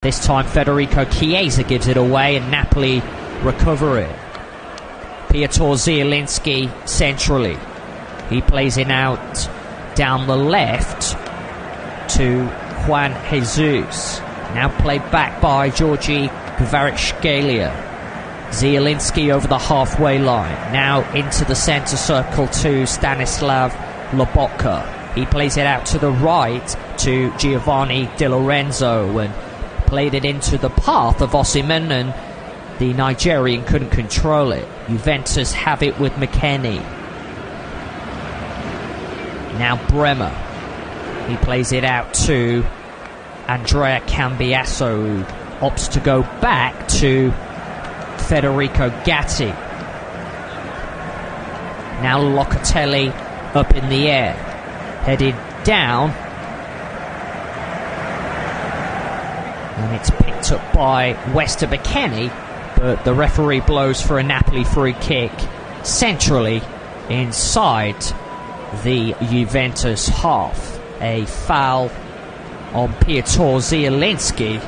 This time Federico Chiesa gives it away and Napoli recover it. Piotr Zielinski centrally. He plays it out down the left to Juan Jesus. Now played back by Georgi Kvaratskhelia. Zielinski over the halfway line. Now into the centre circle to Stanislav Lobotka. He plays it out to the right to Giovanni Di Lorenzo and played it into the path of Osimhen, and the Nigerian couldn't control it. Juventus have it with McKennie. Now Bremer. He plays it out to Andrea Cambiasso, who opts to go back to Federico Gatti. Now Locatelli up in the air. Headed down. And it's picked up by Wester McKennie, but the referee blows for a Napoli free kick centrally inside the Juventus half. A foul on Piotr Zielinski,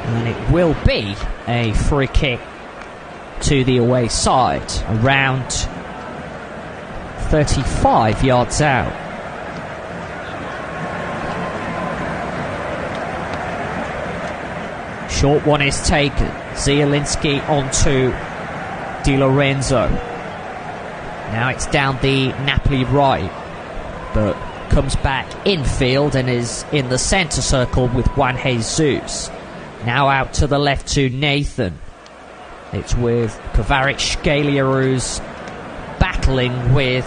and it will be a free kick to the away side, around 35 yards out. Short one is taken. Zielinski onto Di Lorenzo. Now it's down the Napoli right, but comes back infield and is in the centre circle with Juan Jesus. Now out to the left to Nathan. It's with Kvaratskhelia, who's battling with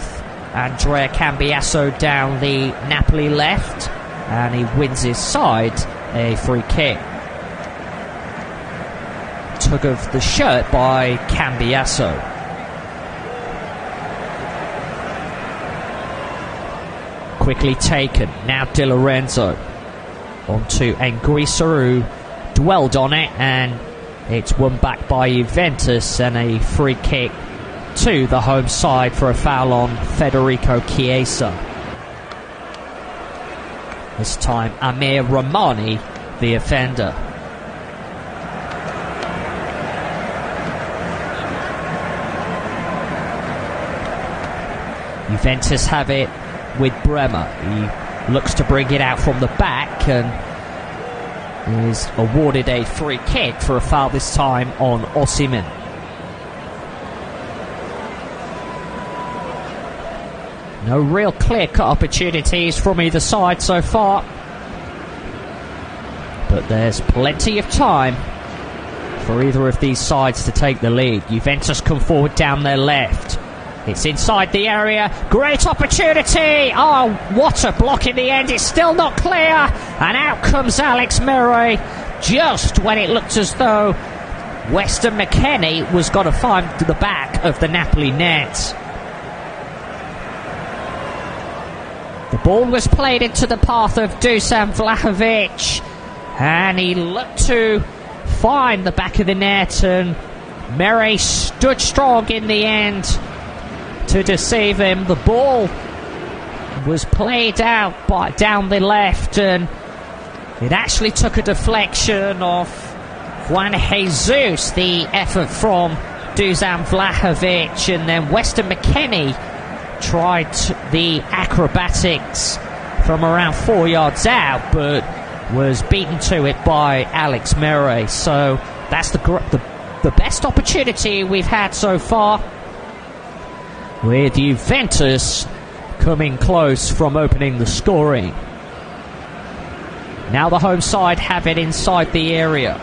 Andrea Cambiasso down the Napoli left, and he wins his side a free kick. Tug of the shirt by Cambiasso. Quickly taken. Now Di Lorenzo onto Anguissa, who dwelled on it, and it's won back by Juventus, and a free kick to the home side for a foul on Federico Chiesa. This time Amir Romani, the offender. Juventus have it with Bremer. He looks to bring it out from the back and is awarded a free kick for a foul this time on Osimhen. No real clear-cut opportunities from either side so far, but there's plenty of time for either of these sides to take the lead. Juventus come forward down their left. It's inside the area. Great opportunity. Oh, what a block in the end. It's still not clear. And out comes Alex Murray just when it looked as though Wester McKennie was going to find the back of the Napoli net. The ball was played into the path of Dusan Vlahovic, and he looked to find the back of the net, and Murray stood strong in the end to deceive him. The ball was played out down the left, and it actually took a deflection of Juan Jesus, the effort from Dusan Vlahovic, and then Wester McKennie tried the acrobatics from around 4 yards out, but was beaten to it by Alex Murray. So that's the best opportunity we've had so far, with Juventus coming close from opening the scoring. Now the home side have it inside the area.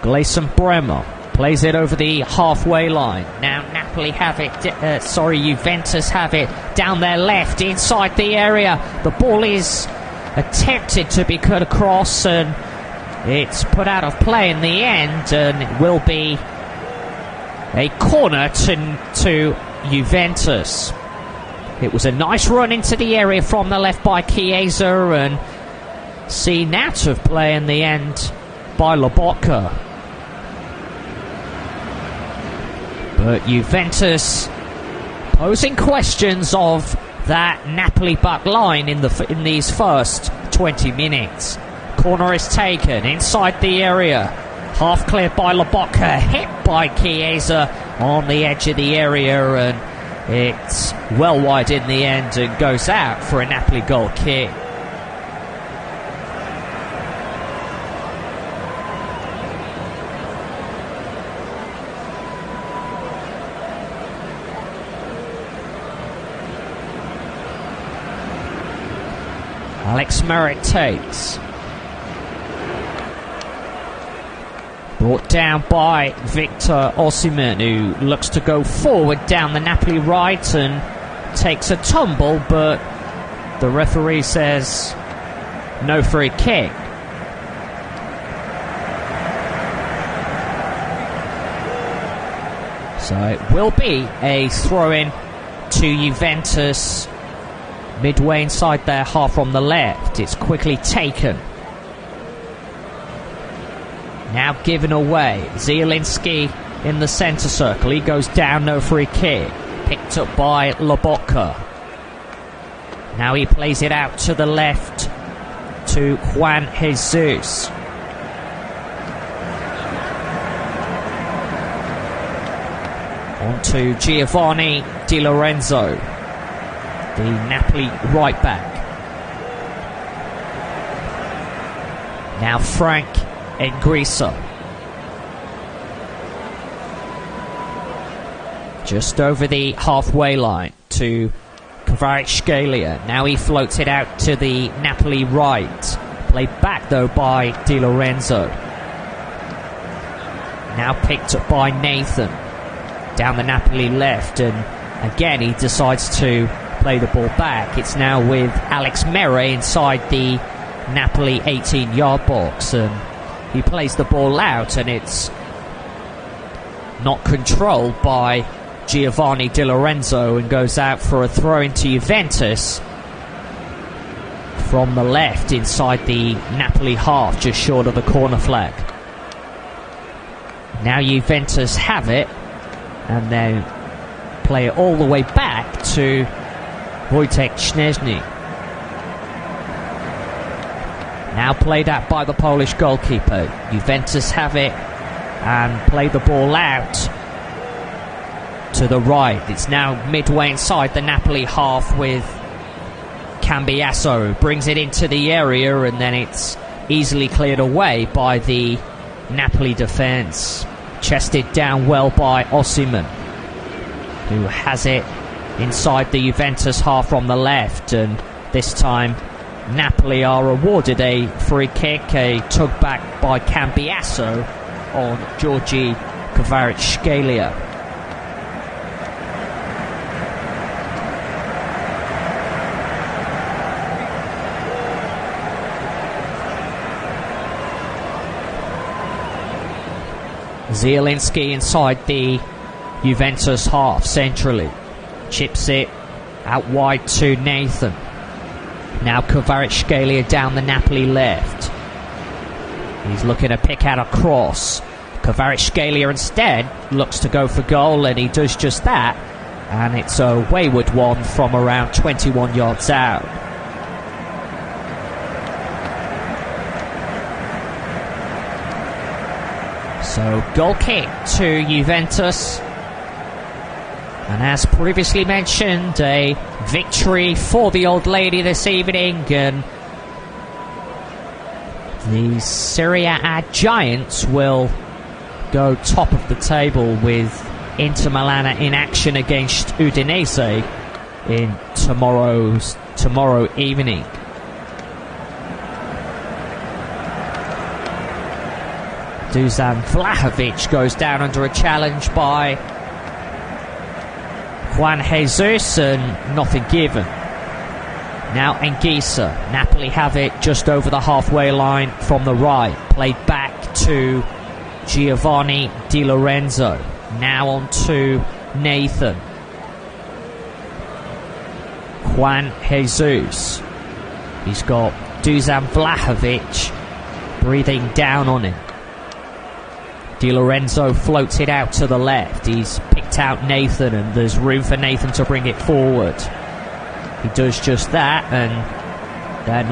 Gleison Bremer plays it over the halfway line. Now Napoli have it, Juventus have it down their left inside the area. The ball is attempted to be cut across, and it's put out of play in the end, and it will be a corner to Juventus. It was a nice run into the area from the left by Chiesa, and seen out of play in the end by Lobotka. But Juventus posing questions of that Napoli back line in these first 20 minutes. Corner is taken inside the area. Half cleared by Lobotka, hit by Chiesa on the edge of the area, and it's well wide in the end and goes out for a Napoli goal kick. Alex Merritt takes. Brought down by Victor Osimhen, who looks to go forward down the Napoli right and takes a tumble, but the referee says no free kick. So it will be a throw-in to Juventus midway inside their half from the left. It's quickly taken. Now given away. Zielinski in the centre circle. He goes down, no free kick. Picked up by Lobotka. Now he plays it out to the left to Juan Jesus. On to Giovanni Di Lorenzo, the Napoli right back. Now Frank Engrisa. Just over the halfway line to Kvaratskhelia. Now he floats it out to the Napoli right. Played back though by Di Lorenzo. Now picked up by Nathan. Down the Napoli left, and again he decides to play the ball back. It's now with Alex Mere inside the Napoli 18-yard box, and he plays the ball out, and it's not controlled by Giovanni Di Lorenzo and goes out for a throw into Juventus from the left inside the Napoli half, just short of the corner flag. Now Juventus have it, and then play it all the way back to Wojtek Szczęsny. Now played out by the Polish goalkeeper. Juventus have it and play the ball out to the right. It's now midway inside the Napoli half with Cambiasso, who brings it into the area, and then it's easily cleared away by the Napoli defence. Chested down well by Osimhen, who has it inside the Juventus half from the left, and this time Napoli are awarded a free kick, a tug back by Cambiasso on Georgi Kvaratskhelia. Zielinski inside the Juventus half centrally. Chips it out wide to Nathan. Now Kvaratskhelia down the Napoli left. He's looking to pick out a cross. Kvaratskhelia instead looks to go for goal, and he does just that. And it's a wayward one from around 21 yards out. So goal kick to Juventus, and as previously mentioned, a victory for the old lady this evening, and the Serie A giants will go top of the table with Inter Milan in action against Udinese in tomorrow evening. Dusan Vlahovic goes down under a challenge by Juan Jesus, and nothing given. Now Engrisa. Napoli have it just over the halfway line from the right. Played back to Giovanni Di Lorenzo. Now on to Nathan. Juan Jesus. He's got Dusan Vlahovic breathing down on him. Di Lorenzo floats it out to the left. He's picked out Nathan, and there's room for Nathan to bring it forward. He does just that and then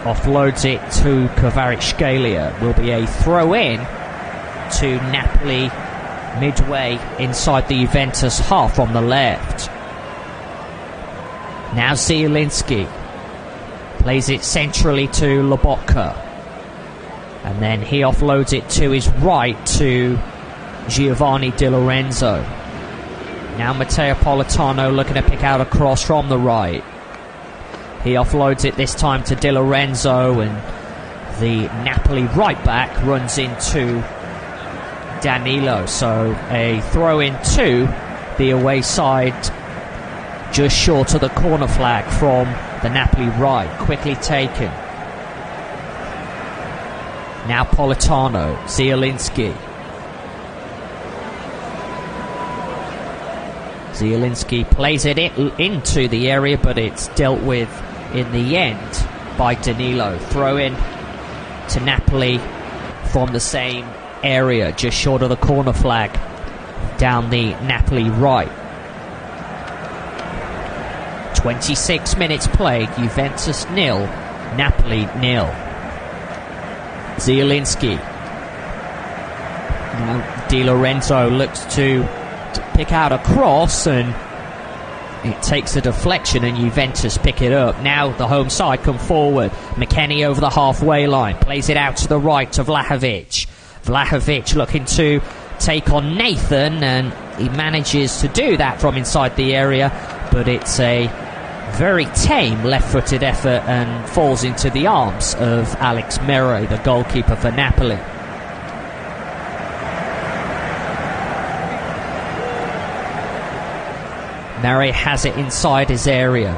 offloads it to Kvaratskhelia. Will be a throw-in to Napoli midway inside the Juventus half on the left. Now Zielinski plays it centrally to Lobotka, and then he offloads it to his right to Giovanni Di Lorenzo. Now Matteo Politano looking to pick out a cross from the right. He offloads it this time to Di Lorenzo, and the Napoli right back runs into Danilo. So a throw in to the away side, just short of the corner flag from the Napoli right. Quickly taken. Now Politano, Zielinski. Zielinski plays it into the area, but it's dealt with in the end by Danilo. Throw in to Napoli from the same area, just short of the corner flag, down the Napoli right. 26 minutes played, Juventus 0, Napoli 0. Zielinski. Now Di Lorenzo looks to pick out a cross, and it takes a deflection and Juventus pick it up. Now the home side come forward. McKennie over the halfway line, plays it out to the right to Vlahovic. Vlahovic looking to take on Nathan, and he manages to do that from inside the area, but it's a very tame left-footed effort and falls into the arms of Alex Mere, the goalkeeper for Napoli. Mere has it inside his area.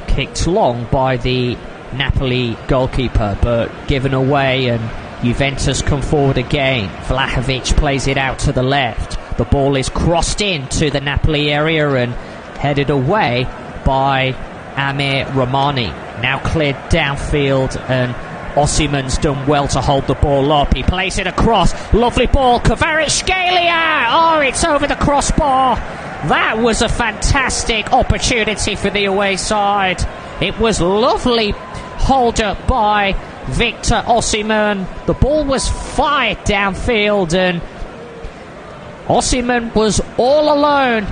Kicked long by the Napoli goalkeeper, but given away, and Juventus come forward again. Vlahovic plays it out to the left. The ball is crossed into the Napoli area and headed away by Amir Romani. Now cleared downfield, and Osimhen's done well to hold the ball up. He plays it across. Lovely ball. Kvaratskhelia! Oh, it's over the crossbar. That was a fantastic opportunity for the away side. It was lovely hold up by Victor Osimhen. The ball was fired downfield, and Osimhen was all alone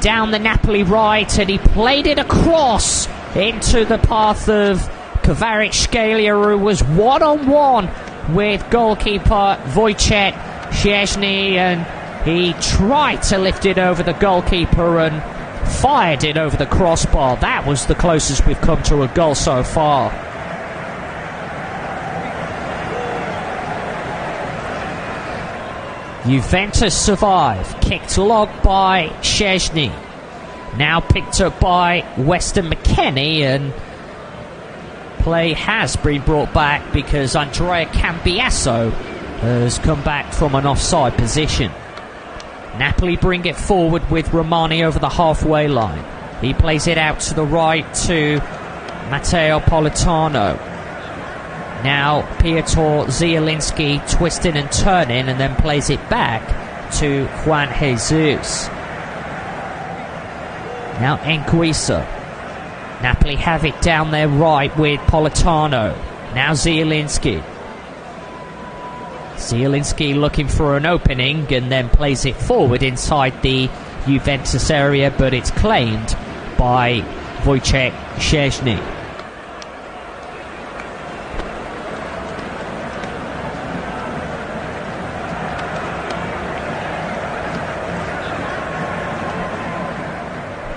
down the Napoli right, and he played it across into the path of Kvaratskhelia, who was one-on-one with goalkeeper Wojciech Szczesny, and he tried to lift it over the goalkeeper and fired it over the crossbar. That was the closest we've come to a goal so far. Juventus survive. Kicked long by Szczesny. Now picked up by Weston McKennie, and play has been brought back because Andrea Cambiasso has come back from an offside position. Napoli bring it forward with Romani over the halfway line. He plays it out to the right to Matteo Politano. Now Piotr Zielinski twisting and turning, and then plays it back to Juan Jesus. Now Enquisa. Napoli have it down their right with Politano. Now Zielinski. Zielinski looking for an opening, and then plays it forward inside the Juventus area, but it's claimed by Wojciech Szczesny.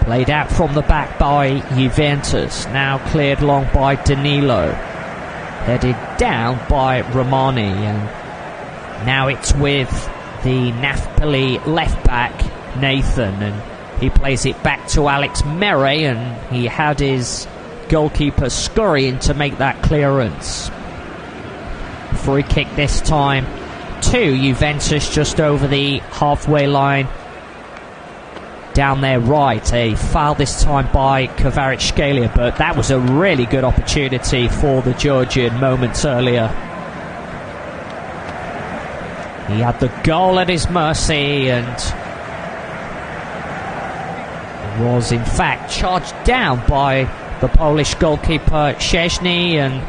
Played out from the back by Juventus. Now cleared long by Danilo. Headed down by Romani, and now it's with the Napoli left back Nathan, and he plays it back to Alex Mere, and he had his goalkeeper scurrying to make that clearance. Free kick this time to Juventus, just over the halfway line down their right. A foul this time by Kvaratskhelia, but that was a really good opportunity for the Georgian moments earlier. He had the goal at his mercy and was in fact charged down by the Polish goalkeeper Szczesny, and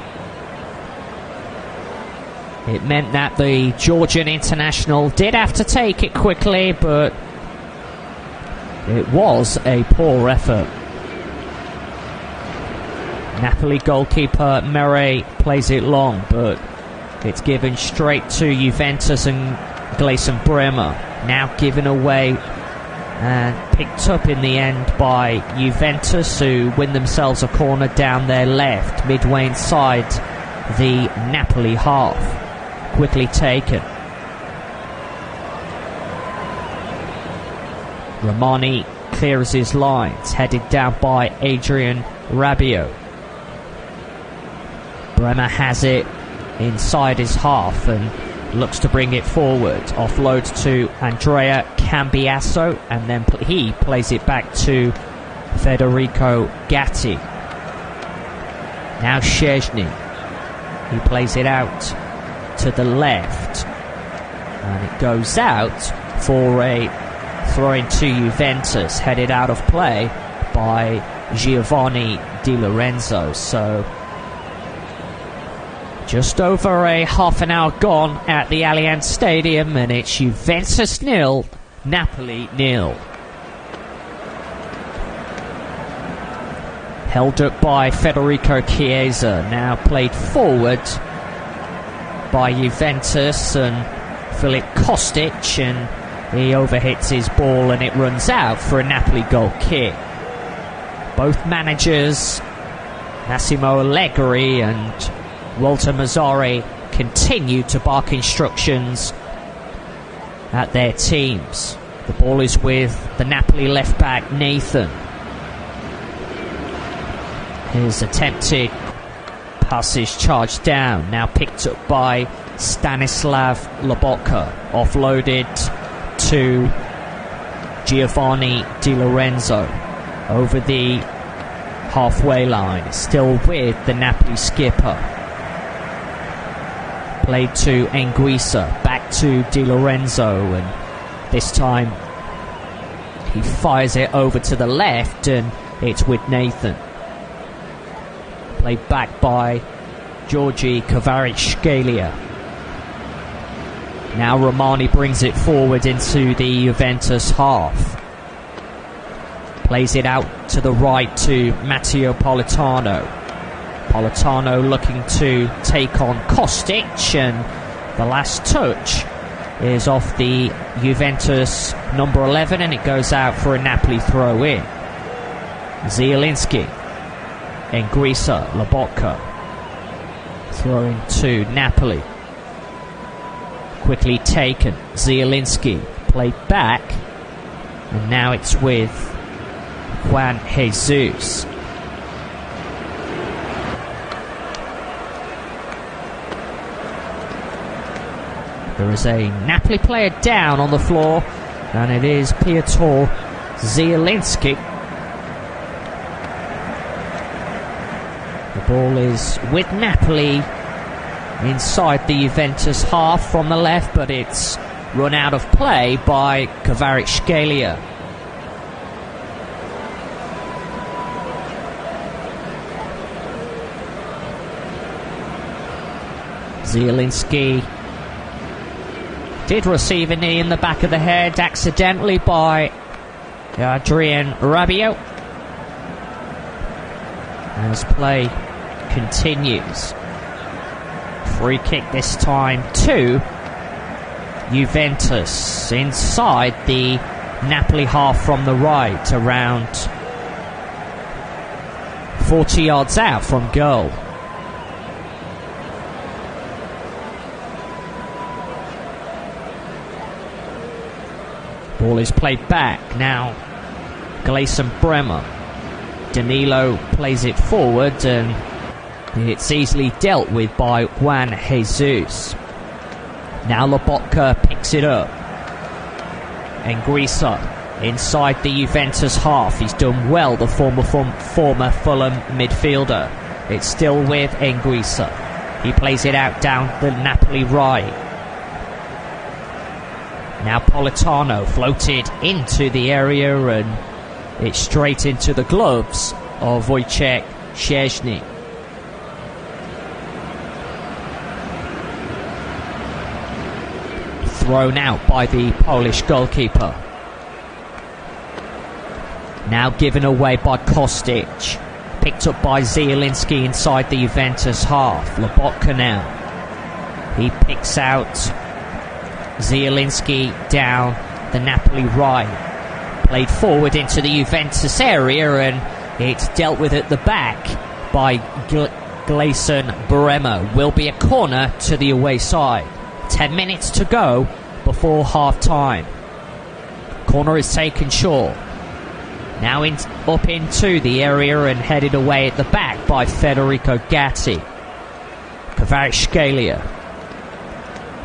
it meant that the Georgian international did have to take it quickly, but it was a poor effort. Napoli goalkeeper Mere plays it long, but it's given straight to Juventus and Gleison Bremer. Now given away and picked up in the end by Juventus, who win themselves a corner down their left, midway inside the Napoli half. Quickly taken. Romani clears his lines, headed down by Adrian Rabiot. Bremer has it inside his half and looks to bring it forward. Offload to Andrea Cambiasso, and then he plays it back to Federico Gatti. Now Szczesny. He plays it out to the left, and it goes out for a throw-in to Juventus, headed out of play by Giovanni Di Lorenzo. So just over a half an hour gone at the Allianz Stadium, and it's Juventus 0, Napoli 0. Held up by Federico Chiesa, now played forward by Juventus and Filip Kostic, and he overhits his ball and it runs out for a Napoli goal kick. Both managers, Massimo Allegri and Walter Mazzarri, continue to bark instructions at their teams. The ball is with the Napoli left back Nathan. His attempted pass is charged down, now picked up by Stanislav Lobotka, offloaded to Giovanni Di Lorenzo over the halfway line, still with the Napoli skipper. Played to Anguissa, back to Di Lorenzo, and this time he fires it over to the left and it's with Nathan. Played back by Georgi Kvaratskhelia. Now Romani brings it forward into the Juventus half. Plays it out to the right to Matteo Politano. Politano looking to take on Kostic, and the last touch is off the Juventus number 11, and it goes out for a Napoli throw in. Zielinski, Anguissa, Lobotka, throwing to Napoli. Quickly taken. Zielinski played back, and now it's with Juan Jesus. There is a Napoli player down on the floor, and it is Piotr Zielinski. The ball is with Napoli inside the Juventus half from the left, but it's run out of play by Kvaratskhelia. Zielinski did receive a knee in the back of the head accidentally by Adrian Rabiot, as play continues. Free kick this time to Juventus inside the Napoli half from the right, around 40 yards out from goal. Ball is played back. Now Gleison Bremer. Danilo plays it forward, and it's easily dealt with by Juan Jesus. Now Lobotka picks it up. Anguissa inside the Juventus half. He's done well, the former Fulham midfielder. It's still with Anguissa. He plays it out down the Napoli right. Now Politano floated into the area and it's straight into the gloves of Wojciech Szczęsny. Thrown out by the Polish goalkeeper. Now given away by Kostic. Picked up by Zielinski inside the Juventus half. Lobotka now. He picks out Zielinski down the Napoli right. Played forward into the Juventus area and it's dealt with at the back by Gleison Bremer. Will be a corner to the away side. 10 minutes to go before half time. Corner is taken short. Now up into the area and headed away at the back by Federico Gatti. Kvaratskhelia.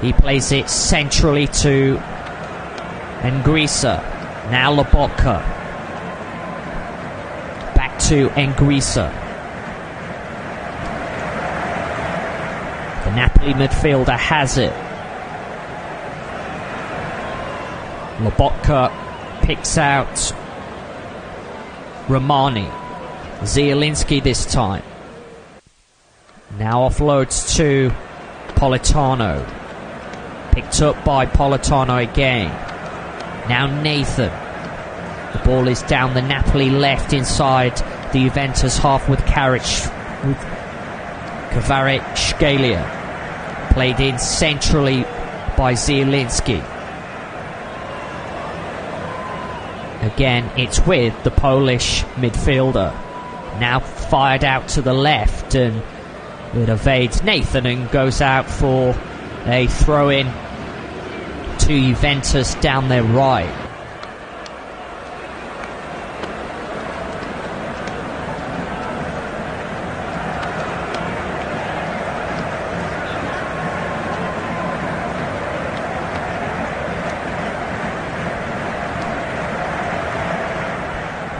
He plays it centrally to Anguissa. Now Lobotka. Back to Anguissa. The Napoli midfielder has it. Lobotka picks out Romani. Zielinski this time. Now offloads to Politano. Picked up by Politano again. Now Nathan. The ball is down the Napoli left inside the Juventus half with Kvaratskhelia. Played in centrally by Zielinski. Again, it's with the Polish midfielder. Now fired out to the left and it evades Nathan and goes out for a throw-in to Juventus down their right.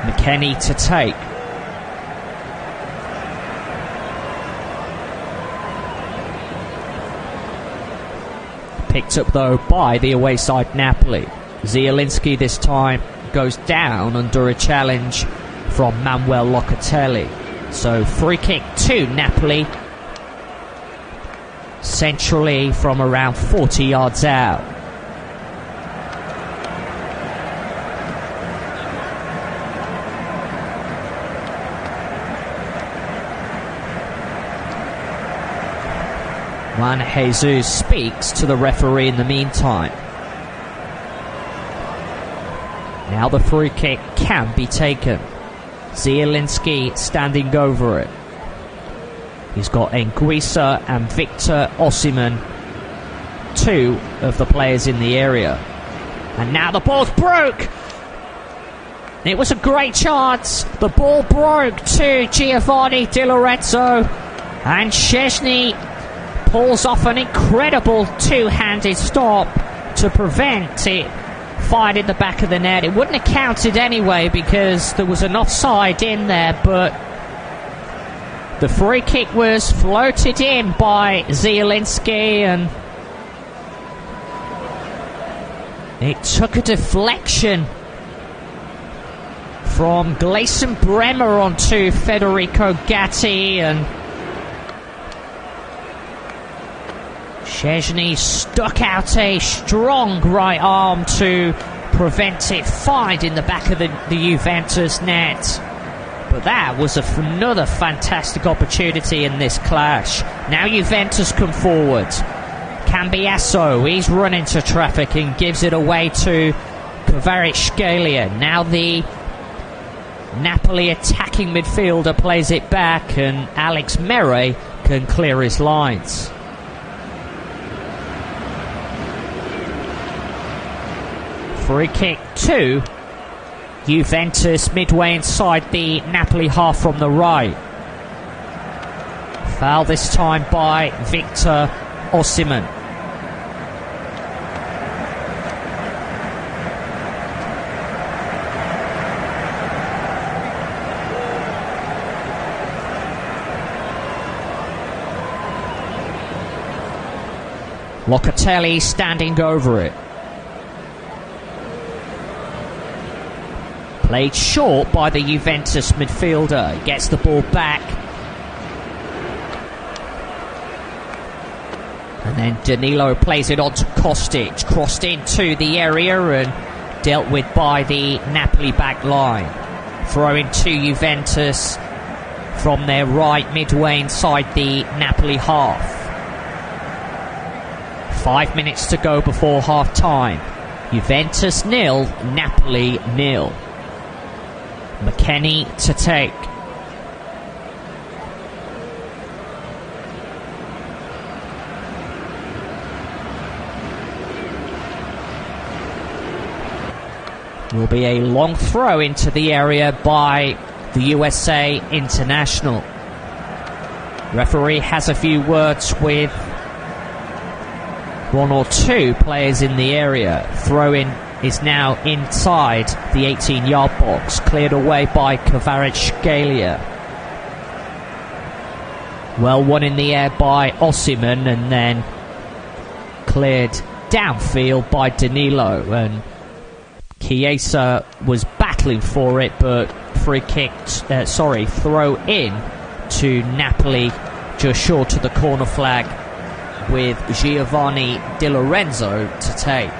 McKennie to take. Picked up though by the away side Napoli. Zielinski this time goes down under a challenge from Manuel Locatelli. So free kick to Napoli. Centrally from around 40 yards out. Juan Jesus speaks to the referee in the meantime. Now the free kick can be taken. Zielinski standing over it. He's got Anguissa and Victor Osimhen, two of the players in the area. And now the ball's broke. It was a great chance. The ball broke to Giovanni Di Lorenzo. And Szczęsny pulls off an incredible two-handed stop to prevent it fired in the back of the net. It wouldn't have counted anyway because there was an offside in there, but the free kick was floated in by Zielinski and it took a deflection from Gleison Bremer onto Federico Gatti and Szczęsny stuck out a strong right arm to prevent it fired in the back of the Juventus net. But that was another fantastic opportunity in this clash. Now Juventus come forward. Cambiasso, he's run into traffic and gives it away to Kvaratskhelia. Now the Napoli attacking midfielder plays it back and Alex Mere can clear his lines. Free kick to Juventus midway inside the Napoli half from the right. Foul this time by Victor Osimhen. Locatelli standing over it. Played short by the Juventus midfielder. He gets the ball back. And then Danilo plays it on to Kostic. Crossed into the area and dealt with by the Napoli back line. Throwing to Juventus from their right, midway inside the Napoli half. 5 minutes to go before half time. Juventus 0, Napoli 0. McKennie to take. Will be a long throw into the area by the USA international. Referee has a few words with one or two players in the area. Throw-in is now inside the 18-yard box, cleared away by Kvaratskhelia. Well won in the air by Osimhen and then cleared downfield by Danilo, and Chiesa was battling for it, but throw in to Napoli just short of the corner flag with Giovanni Di Lorenzo to take.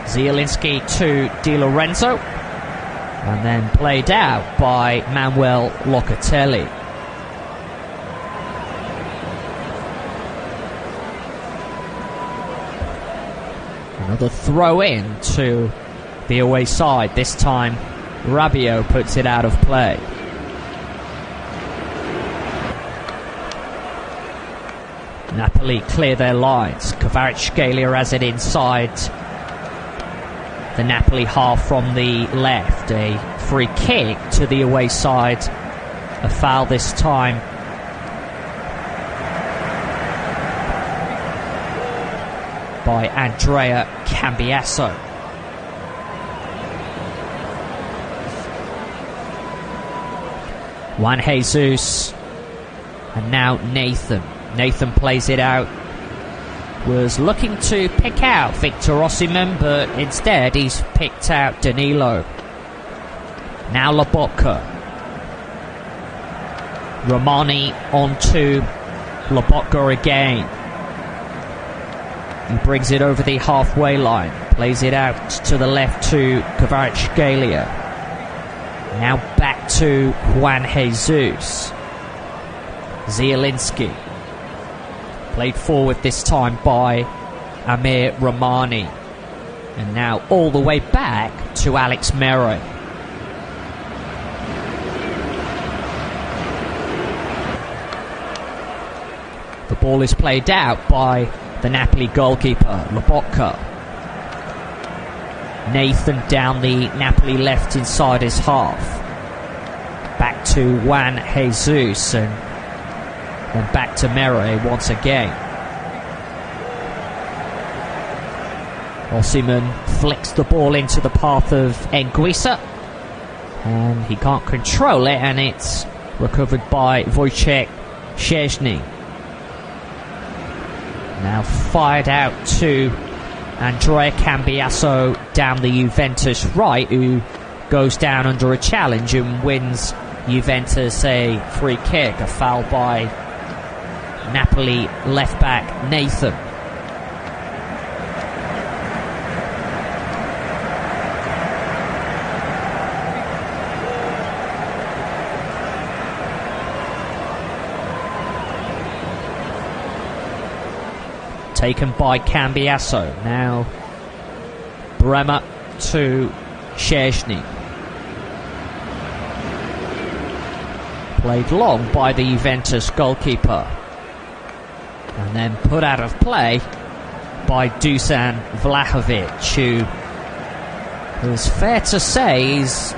Zielinski to Di Lorenzo and then played out by Manuel Locatelli. Another throw in to the away side. This time Rabiot puts it out of play. Napoli clear their lines. Kvaratskhelia has it inside the Napoli half from the left. A free kick to the away side. A foul this time. By Andrea Cambiasso. Juan Jesus and now Nathan. Nathan plays it out. Was looking to pick out Victor Osimhen, but instead he's picked out Danilo. Now Lobotka. Romani on to Lobotka again. He brings it over the halfway line. Plays it out to the left to Kvaratskhelia. Now back to Juan Jesus. Zielinski. Played forward this time by Amir Romani. And now all the way back to Alex Mere. The ball is played out by the Napoli goalkeeper, Lobotka. Nathan down the Napoli left inside his half. Back to Juan Jesus and then back to Mere once again. Osimhen flicks the ball into the path of Anguissa and he can't control it, and it's recovered by Wojciech Szczęsny. Now fired out to Andrea Cambiasso down the Juventus right, who goes down under a challenge and wins Juventus a free kick. A foul by Napoli left back Nathan. Taken by Cambiasso. Now Bremer to Szczęsny. Played long by the Juventus goalkeeper. And then put out of play by Dusan Vlahovic, who is fair to say is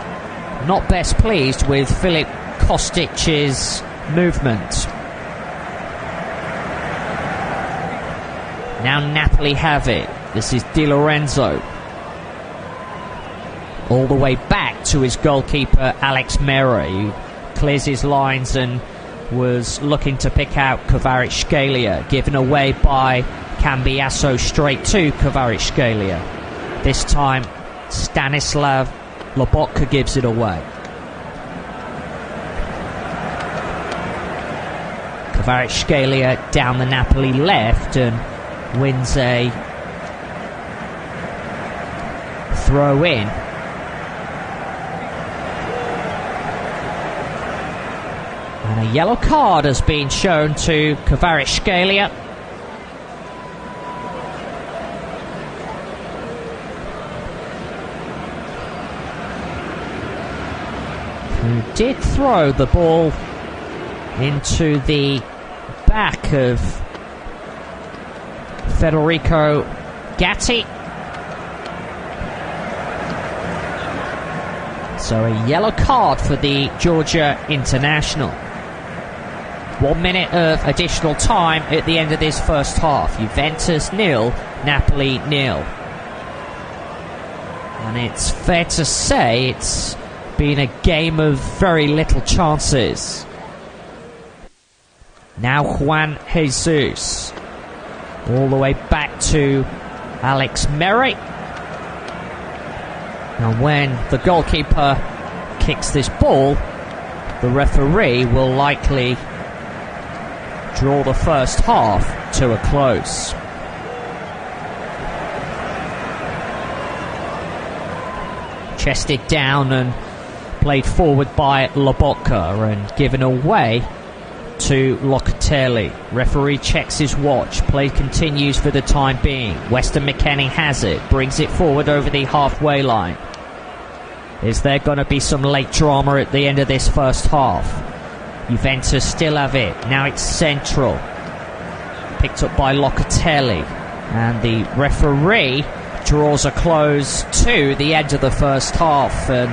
not best pleased with Filip Kostic's movement. Now Napoli have it. This is Di Lorenzo. All the way back to his goalkeeper Alex Mere, who clears his lines and was looking to pick out Kvaratskhelia. Given away by Cambiasso straight to Kvaratskhelia. This time Stanislav Lobotka gives it away. Kvaratskhelia down the Napoli left and wins a throw in. And a yellow card has been shown to Kvaratskhelia. Who did throw the ball into the back of Federico Gatti. So a yellow card for the Georgia international. 1 minute of additional time at the end of this first half. Juventus 0, Napoli 0. And it's fair to say it's been a game of very little chances. Now Juan Jesus. All the way back to Alex Merry. And when the goalkeeper kicks this ball, the referee will likely draw the first half to a close. Chested down and played forward by Lobotka and given away to Locatelli. Referee checks his watch. Play continues for the time being. Weston McKennie has it. Brings it forward over the halfway line. Is there going to be some late drama at the end of this first half? Juventus still have it. Now it's central. Picked up by Locatelli. And the referee draws a close to the end of the first half. And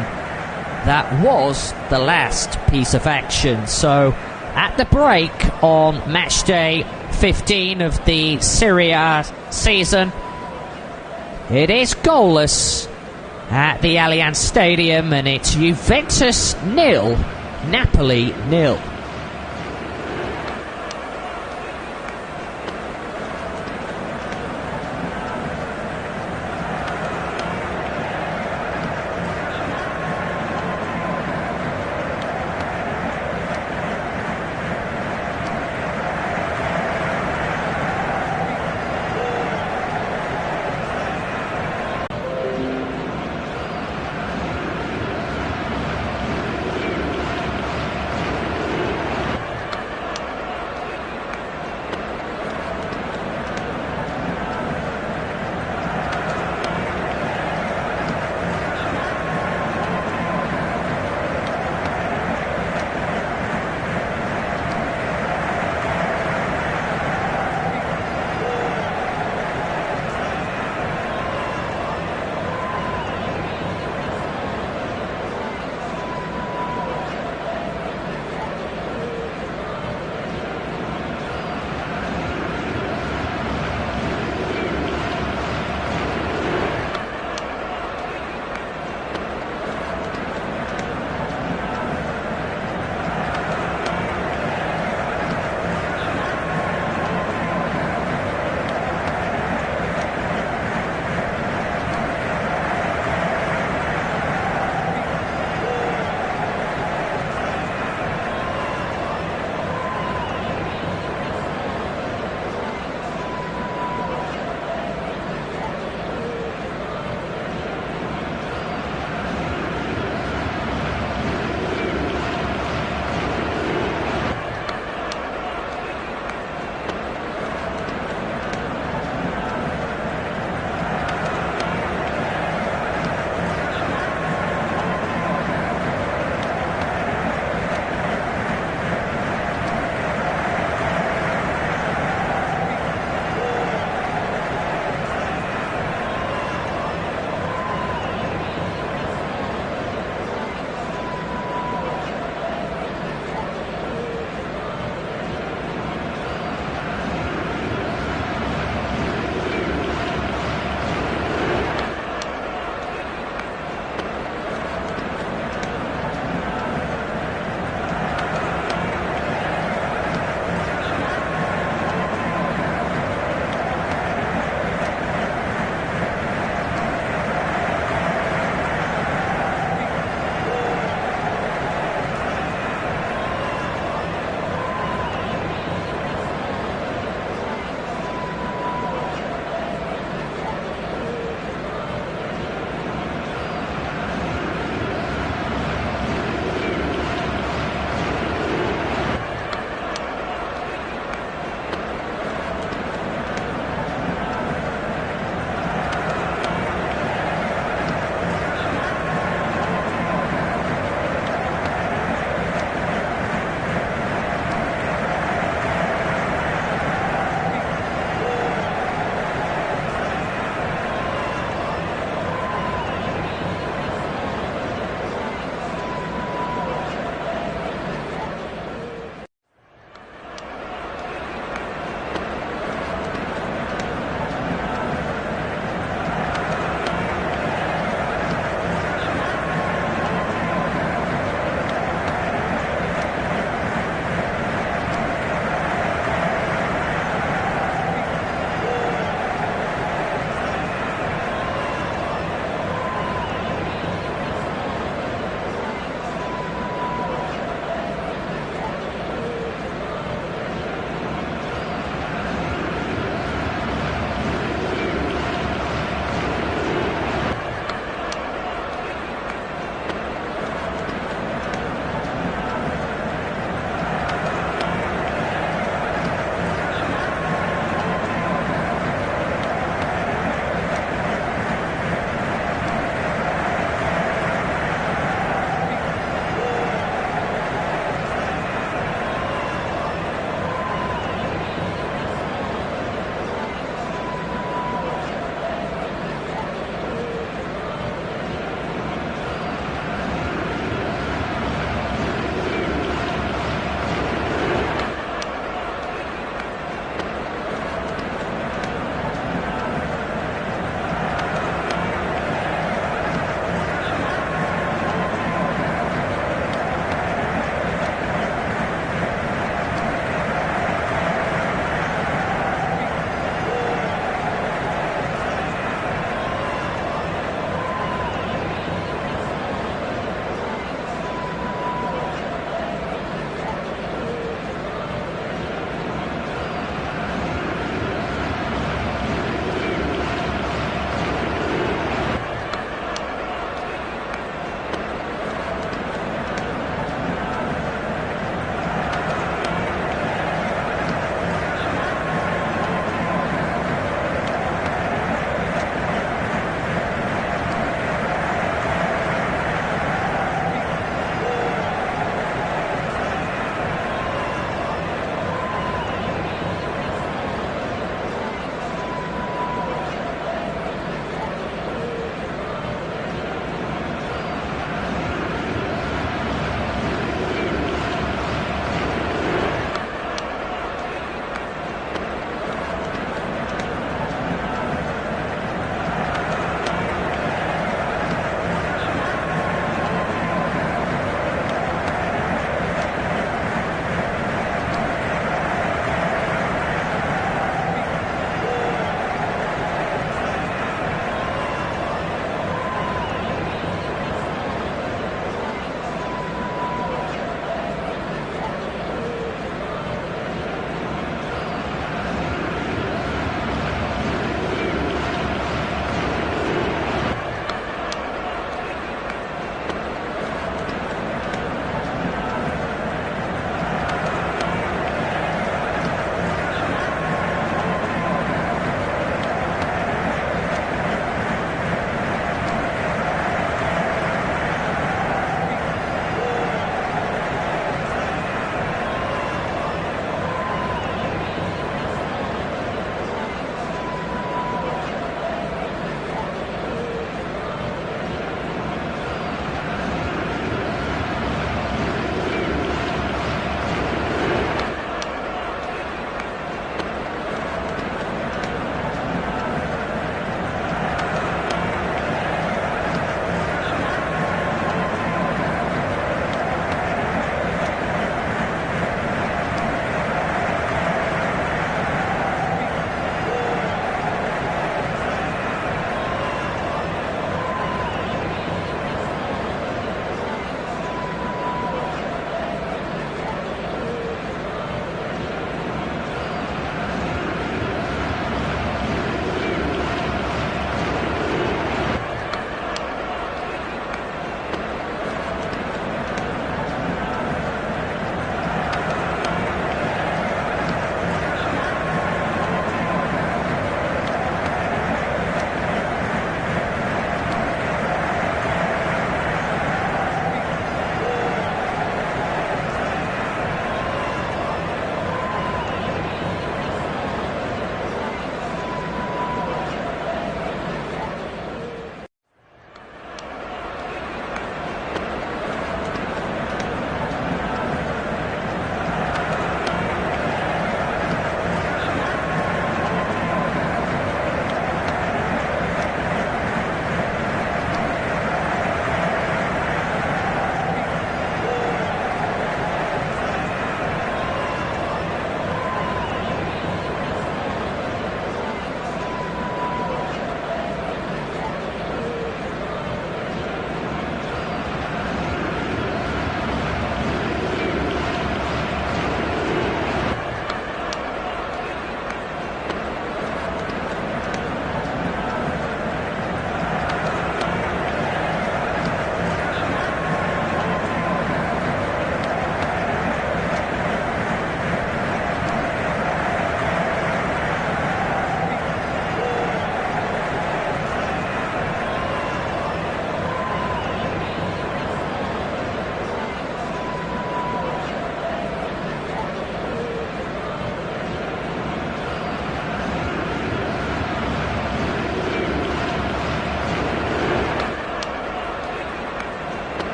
that was the last piece of action. So at the break on match day 15 of the Serie A season, it is goalless at the Allianz Stadium, and it's Juventus 0, Napoli 0.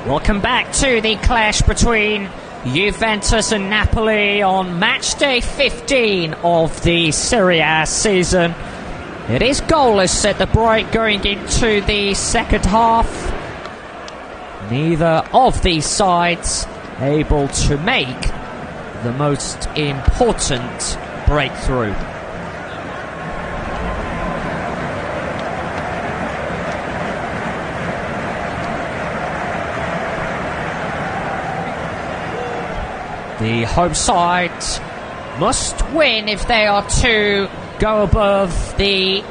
Welcome back to the clash between Juventus and Napoli on match day 15 of the Serie A season. It is goalless at the break going into the second half. Neither of these sides able to make the most important breakthrough. The home side must win if they are to go above the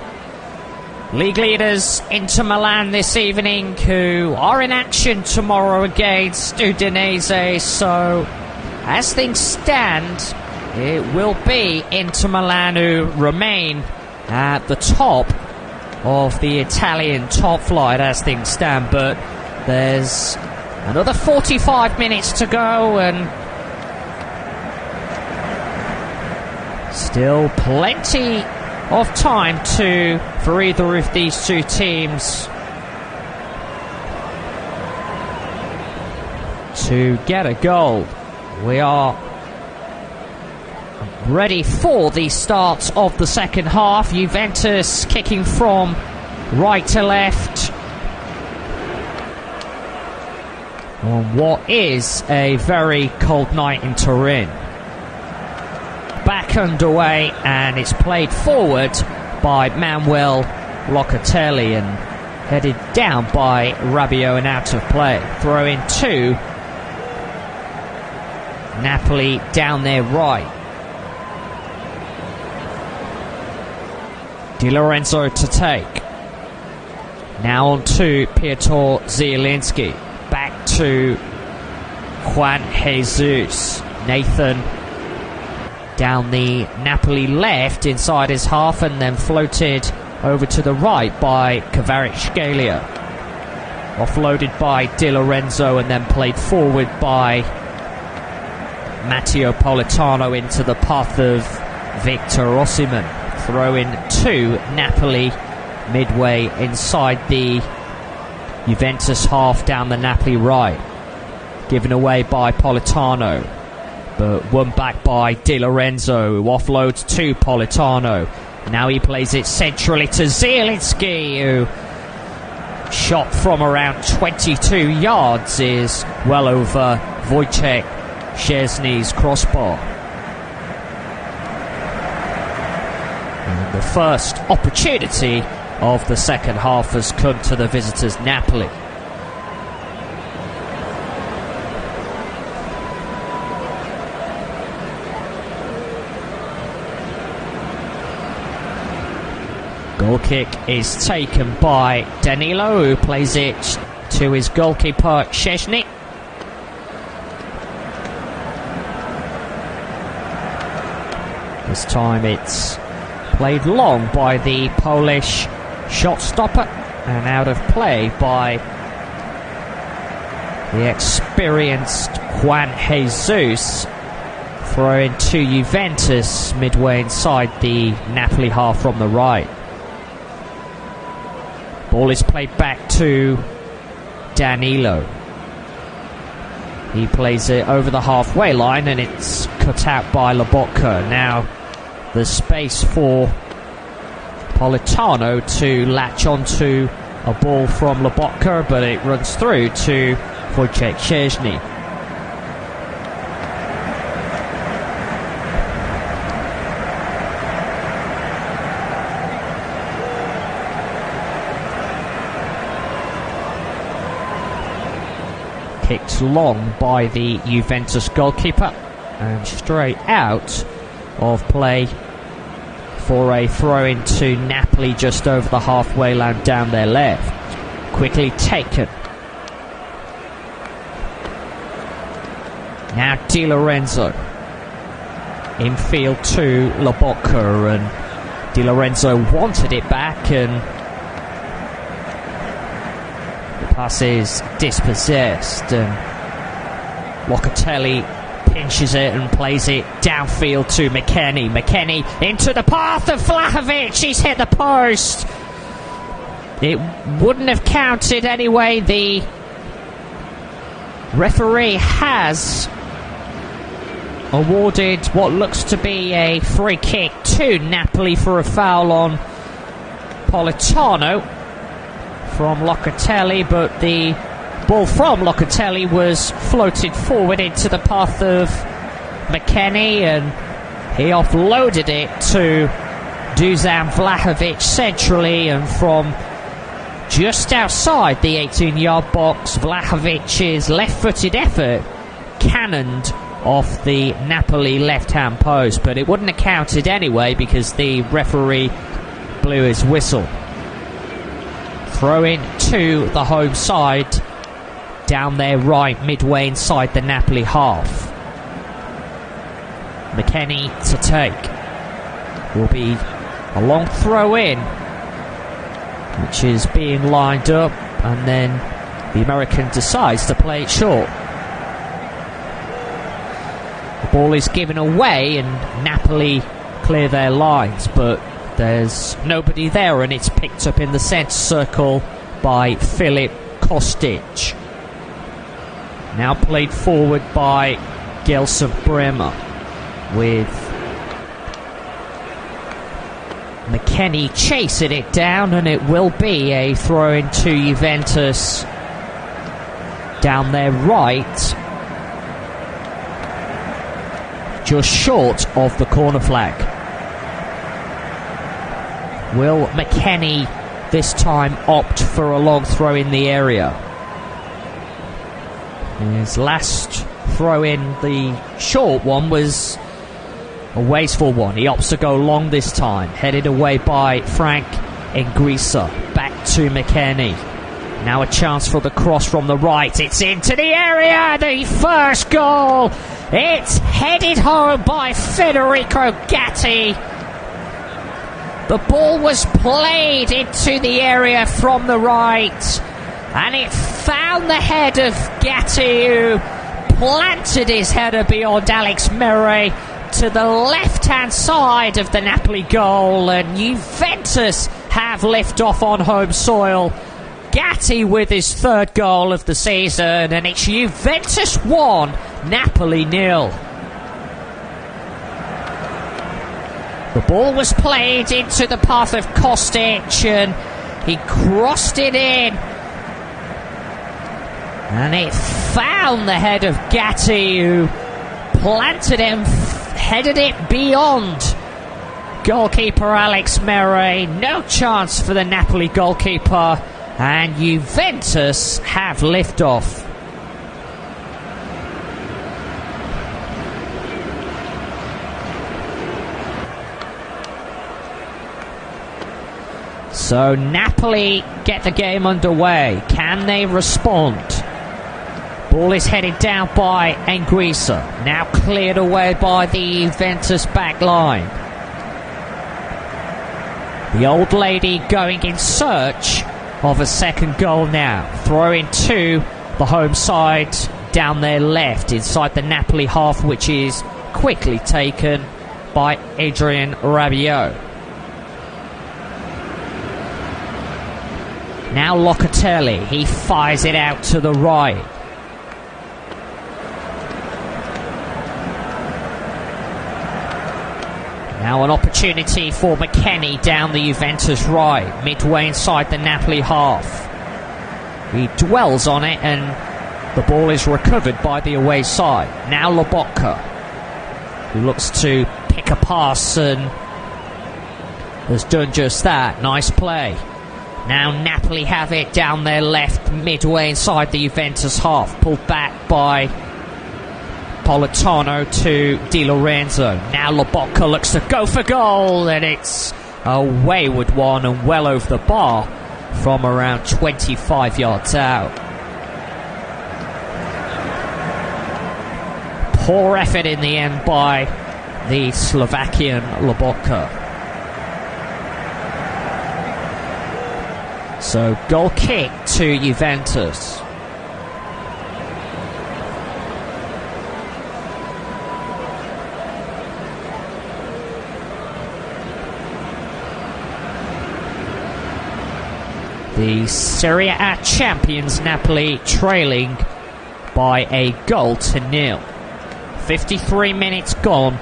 league leaders Inter Milan this evening, who are in action tomorrow against Udinese. So as things stand, it will be Inter Milan who remain at the top of the Italian top flight as things stand. But there's another 45 minutes to go, and still plenty of time for either of these two teams to get a goal. We are ready for the start of the second half. Juventus kicking from right to left on what is a very cold night in Turin. Back underway, and it's played forward by Manuel Locatelli and headed down by Rabiot and out of play. Throw in two. Napoli down their right. Di Lorenzo to take. Now on to Piotr Zielinski. Back to Juan Jesus. Nathan down the Napoli left inside his half, and then floated over to the right by Kvaratskhelia. Offloaded by Di Lorenzo and then played forward by Matteo Politano into the path of Victor Osimhen. Throw in to Napoli midway inside the Juventus half down the Napoli right. Given away by Politano, but won back by Di Lorenzo, who offloads to Politano. Now he plays it centrally to Zielinski, who shot from around 22 yards is well over Wojciech Szczesny's crossbar. And the first opportunity of the second half has come to the visitors Napoli. Goal kick is taken by Danilo, who plays it to his goalkeeper Szczesny. This time it's played long by the Polish shot stopper and out of play by the experienced Juan Jesus. Throwing to Juventus midway inside the Napoli half from the right. Ball is played back to Danilo. He plays it over the halfway line, and it's cut out by Lobotka. Now there's space for Politano to latch onto a ball from Lobotka, but it runs through to Wojciech Szczesny. Kicked long by the Juventus goalkeeper and straight out of play for a throw into Napoli just over the halfway line down their left. Quickly taken. Now Di Lorenzo. Infield to Lobotka, and Di Lorenzo wanted it back, and pass is dispossessed, and Locatelli pinches it and plays it downfield to McKennie. McKennie into the path of Vlahovic. He's hit the post. It wouldn't have counted anyway. The Referee has awarded what looks to be a free kick to Napoli for a foul on Politano from Locatelli, but the ball from Locatelli was floated forward into the path of McKennie, and he offloaded it to Dusan Vlahovic centrally, and from just outside the 18-yard box, Vlahovic's left-footed effort cannoned off the Napoli left-hand post, but it wouldn't have counted anyway because the referee blew his whistle. Throw in to the home side, down their right, midway inside the Napoli half. McKennie to take. Will be a long throw in, which is being lined up, and then the American decides to play it short. The ball is given away and Napoli clear their lines, but there's nobody there, and it's picked up in the centre circle by Filip Kostic. Now played forward by Gelson Bremer, with McKennie chasing it down, and it will be a throw-in to Juventus down their right, just short of the corner flag. Will McKennie this time opt for a long throw in the area? His last throw in, the short one, was a wasteful one. He opts to go long this time, headed away by Frank Nguisa. Back to McKennie. Now a chance for the cross from the right. It's into the area. The first goal. It's headed home by Federico Gatti. The ball was played into the area from the right, and it found the head of Gatti, who planted his header beyond Alex Mere to the left-hand side of the Napoli goal, and Juventus have liftoff on home soil. Gatti with his third goal of the season, and it's Juventus 1, Napoli 0. The ball was played into the path of Kostic, and he crossed it in, and it found the head of Gatti, who planted him, headed it beyond goalkeeper Alex Mere. No chance for the Napoli goalkeeper, and Juventus have liftoff. So Napoli get the game underway. Can they respond? Ball is headed down by Nguisa. Now cleared away by the Juventus back line. The old lady going in search of a second goal now. Throwing to the home side down their left inside the Napoli half, which is quickly taken by Adrien Rabiot. Now Locatelli, he fires it out to the right. Now an opportunity for McKennie down the Juventus right, midway inside the Napoli half. He dwells on it, and the ball is recovered by the away side. Now Lobotka, who looks to pick a pass and has done just that. Nice play. Now Napoli have it down their left, midway inside the Juventus half. Pulled back by Politano to Di Lorenzo. Now Lobotka looks to go for goal, and it's a wayward one and well over the bar from around 25 yards out. Poor effort in the end by the Slovakian Lobotka. So goal kick to Juventus. The Serie A champions Napoli trailing by a goal to nil. 53 minutes gone.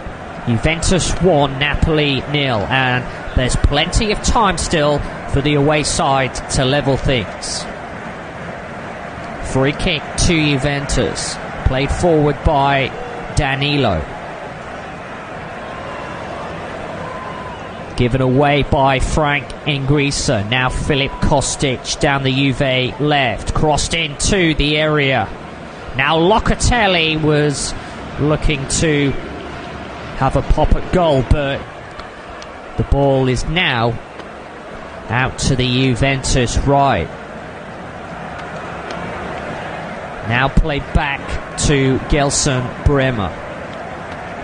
Juventus 1, Napoli 0, and there's plenty of time still for the away side to level things. Free kick to Juventus, played forward by Danilo. Given away by Frank Anguissa. Now Filip Kostic down the Juve left, crossed into the area. Now Locatelli was looking to have a pop at goal, but the ball is now out to the Juventus right. Now played back to Gelson Bremer,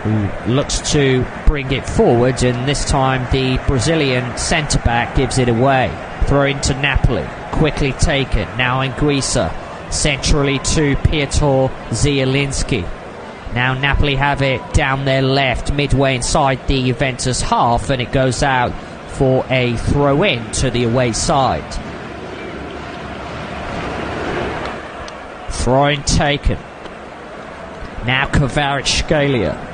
who looks to bring it forward, and this time the Brazilian centre-back gives it away. Throw into Napoli, quickly taken. Now Anguissa, centrally to Piotr Zielinski. Now Napoli have it down their left, midway inside the Juventus half, and it goes out for a throw-in to the away side. Throw-in taken. Now Kvaratskhelia.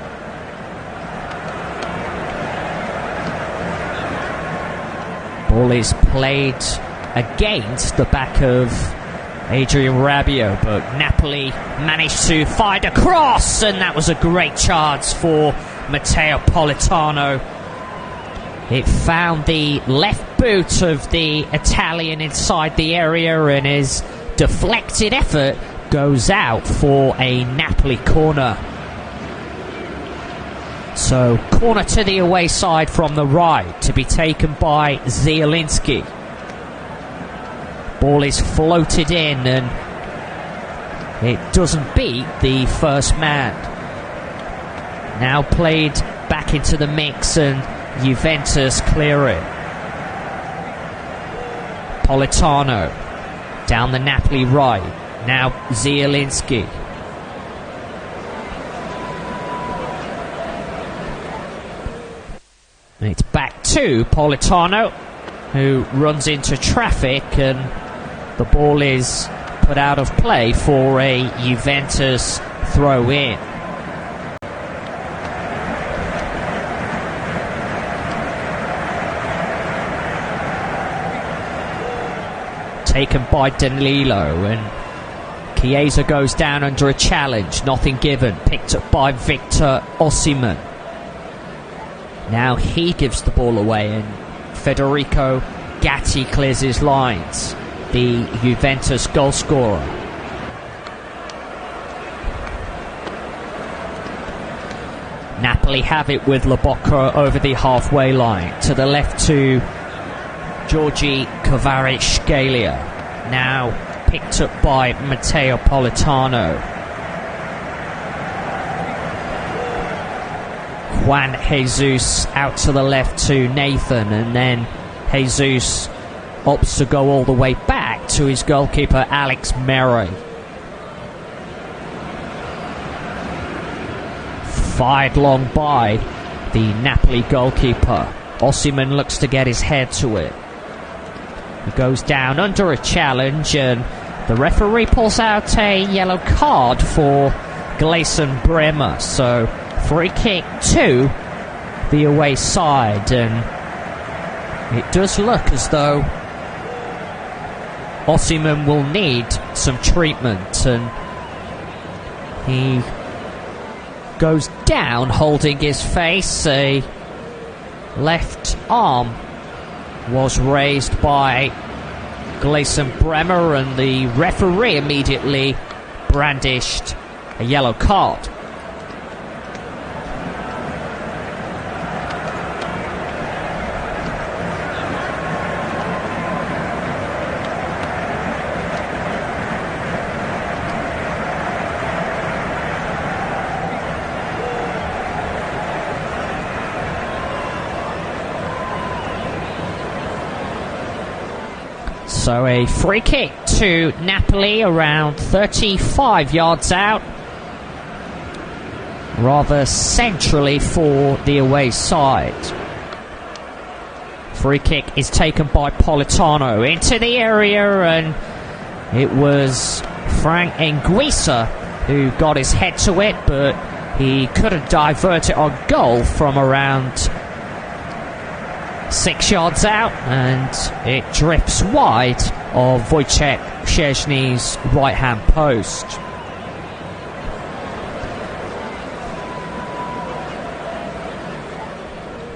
Ball is played against the back of Adrien Rabiot, but Napoli managed to find a cross, and that was a great chance for Matteo Politano. It found the left boot of the Italian inside the area, and his deflected effort goes out for a Napoli corner. So, corner to the away side from the right, to be taken by Zielinski. Ball is floated in, and it doesn't beat the first man. Now played back into the mix, and Juventus clear it. Politano down the Napoli right. Now Zielinski. And it's back to Politano, who runs into traffic, and the ball is put out of play for a Juventus throw-in. Taken by Danilo, and Chiesa goes down under a challenge. Nothing given. Picked up by Victor Osimhen. Now he gives the ball away, and Federico Gatti clears his lines, the Juventus goal scorer. Napoli have it with Lobotka over the halfway line. To the left to Giorgi Kvaratskhelia. Now picked up by Matteo Politano. Juan Jesus out to the left to Nathan, and then Jesus opts to go all the way back to his goalkeeper Alex Meret. Fired long by the Napoli goalkeeper. Osimhen looks to get his head to it. He goes down under a challenge, and the referee pulls out a yellow card for Gelson Bremer. So free kick to the away side, and it does look as though Osimhen will need some treatment, and he goes down holding his face. A left arm was raised by Gelson Bremer, and the referee immediately brandished a yellow card. So a free kick to Napoli around 35 yards out, rather centrally for the away side. Free kick is taken by Politano into the area, and it was Frank Anguissa who got his head to it, but he couldn't divert it on goal from around 6 yards out, and it drifts wide of Wojciech Szczesny's right-hand post.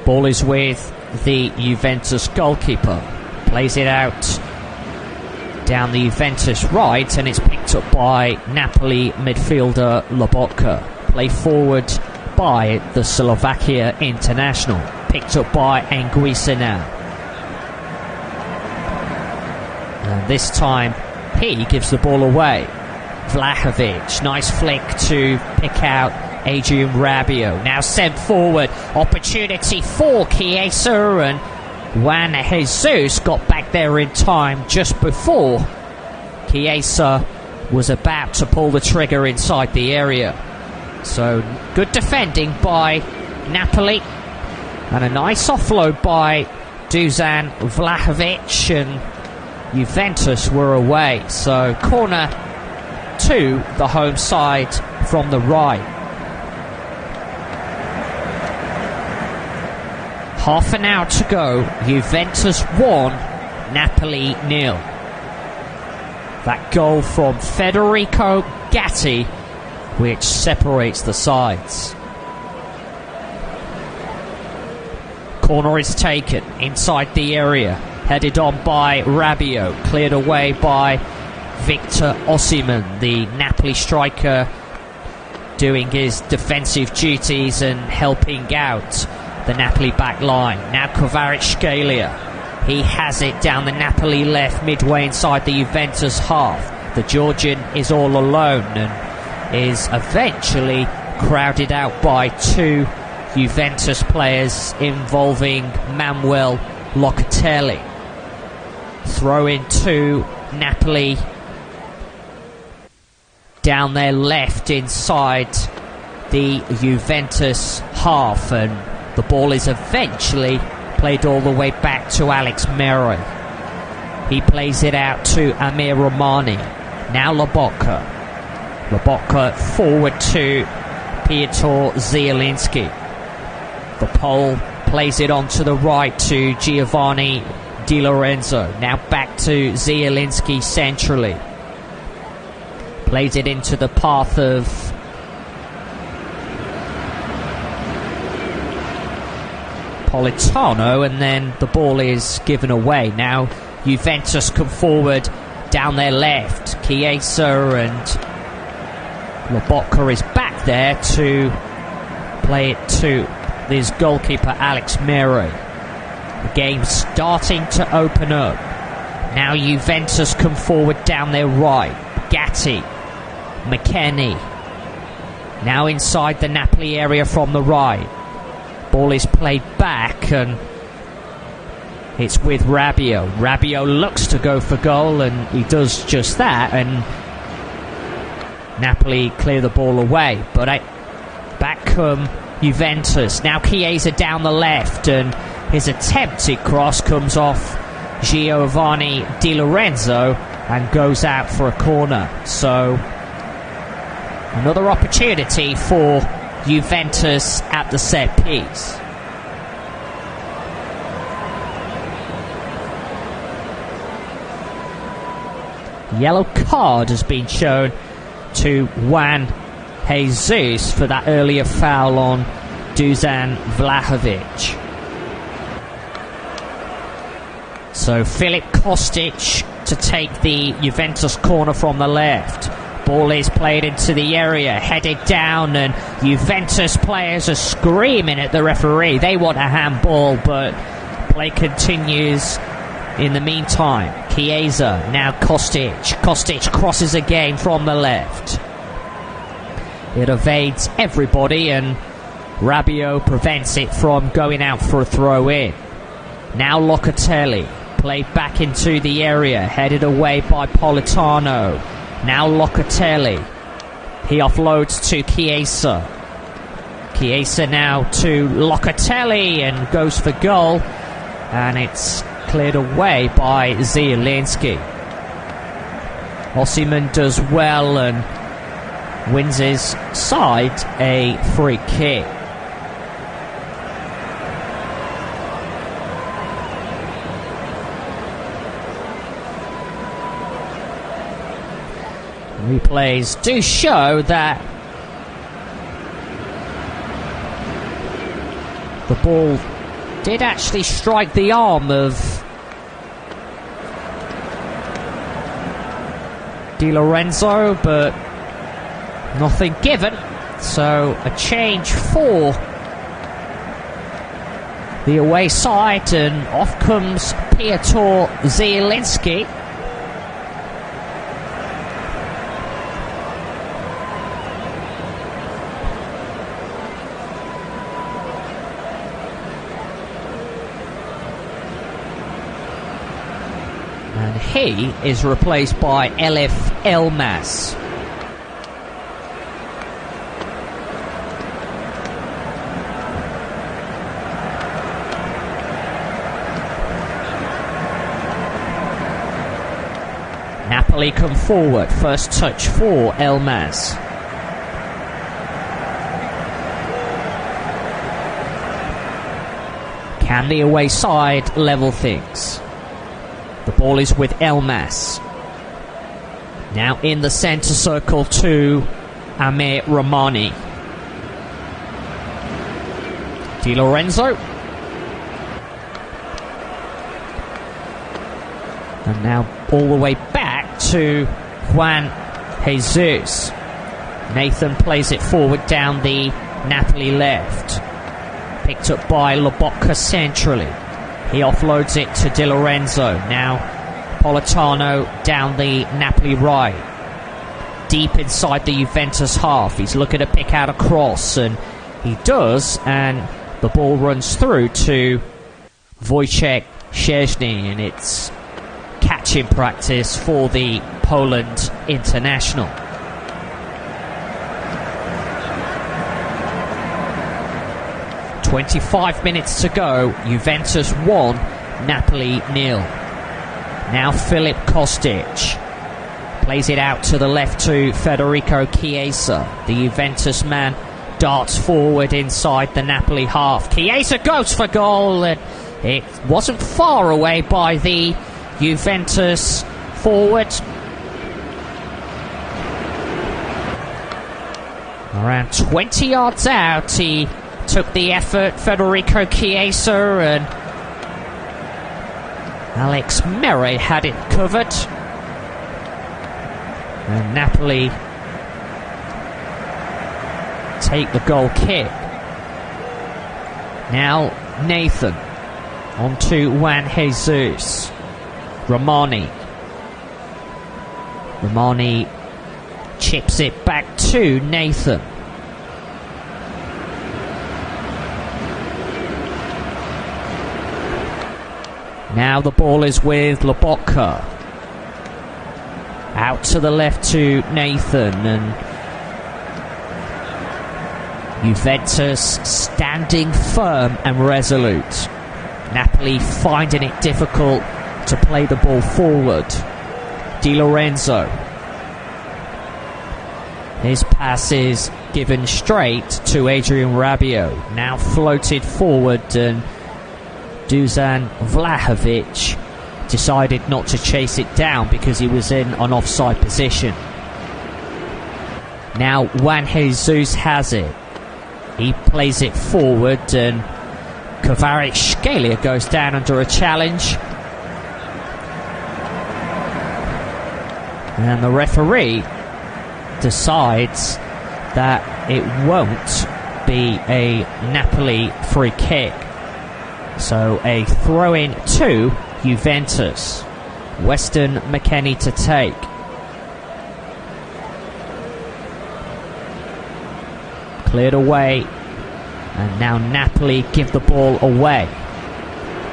Ball is with the Juventus goalkeeper. Plays it out down the Juventus right, and it's picked up by Napoli midfielder Lobotka. Play forward by the Slovakia international. Picked up by Anguissa now. And this time he gives the ball away. Vlahovic, nice flick to pick out Adrian Rabiot. Now sent forward, opportunity for Chiesa, and Juan Jesus got back there in time just before Chiesa was about to pull the trigger inside the area. So good defending by Napoli, and a nice offload by Dusan Vlahovic, and Juventus were away. So corner to the home side from the right. Half an hour to go. Juventus 1, Napoli 0. That goal from Federico Gatti, which separates the sides. Corner is taken inside the area, headed on by Rabiot, cleared away by Victor Osimhen, the Napoli striker, doing his defensive duties and helping out the Napoli back line. Now Kvaratskhelia, he has it down the Napoli left, midway inside the Juventus half. The Georgian is all alone and is eventually crowded out by two Juventus players involving Manuel Locatelli. Throw in to Napoli down their left inside the Juventus half, and the ball is eventually played all the way back to Alex Meret. He plays it out to Amir Romani. Now Lobotka forward to Piotr Zielinski. The Pole plays it on to the right to Giovanni Di Lorenzo. Now back to Zielinski centrally. Plays it into the path of Politano, and then the ball is given away. Now Juventus come forward down their left. Chiesa, and Lobotka is back there to play it to this goalkeeper Alex Meret. The game starting to open up. Now Juventus come forward down their right. Gatti, McKennie. Now inside the Napoli area from the right. Ball is played back, and it's with Rabiot. Rabiot looks to go for goal, and he does just that, and Napoli clear the ball away. But back come Juventus. Now Chiesa down the left, and his attempted cross comes off Giovanni Di Lorenzo and goes out for a corner. So another opportunity for Juventus at the set piece. Yellow card has been shown to Juan Jesus for that earlier foul on Dusan Vlahovic. So Filip Kostic to take the Juventus corner from the left. Ball is played into the area, headed down, and Juventus players are screaming at the referee. They want a handball, but play continues in the meantime. Chiesa, now Kostic. Kostic crosses again from the left. It evades everybody, and Rabiot prevents it from going out for a throw-in. Now Locatelli, played back into the area, headed away by Politano. Now Locatelli, he offloads to Chiesa. Chiesa now to Locatelli and goes for goal, and it's cleared away by Zielinski. Osimhen does well, and wins his side a free kick. Replays do show that the ball did actually strike the arm of Di Lorenzo, but nothing given. So a change for the away side, and off comes Piotr Zielinski. And he is replaced by Elif Elmas. Napoli come forward. First touch for Elmas. Can the away side level things? The ball is with Elmas. Now in the centre circle to Amir Romani. Di Lorenzo. And now all the way back to Juan Jesus. Nathan plays it forward down the Napoli left. Picked up by Lobotka centrally. He offloads it to Di Lorenzo. Now Politano down the Napoli right. Deep inside the Juventus half. He's looking to pick out a cross, and he does, and the ball runs through to Wojciech Szczesny, and it's catching practice for the Poland international. "25 minutes to go. Juventus 1, Napoli 0. Now Filip Kostic plays it out to the left to Federico Chiesa. The Juventus man darts forward inside the Napoli half. Chiesa goes for goal, and it wasn't far away by the Juventus forward. Around 20 yards out, he took the effort, Federico Chiesa, and Alex Mere had it covered. And Napoli take the goal kick. Now Nathan onto Juan Jesus. Romani chips it back to Nathan. Now the ball is with Lobotka. Out to the left to Nathan, and Juventus standing firm and resolute. Napoli finding it difficult to play the ball forward. Di Lorenzo. His pass is given straight to Adrian Rabiot. Now floated forward, and Dusan Vlahovic decided not to chase it down because he was in an offside position. Now Juan Jesus has it. He plays it forward, and Kvaratskhelia goes down under a challenge. And the referee decides that it won't be a Napoli free kick. So a throw-in to Juventus. Weston McKennie to take. Cleared away. And now Napoli give the ball away.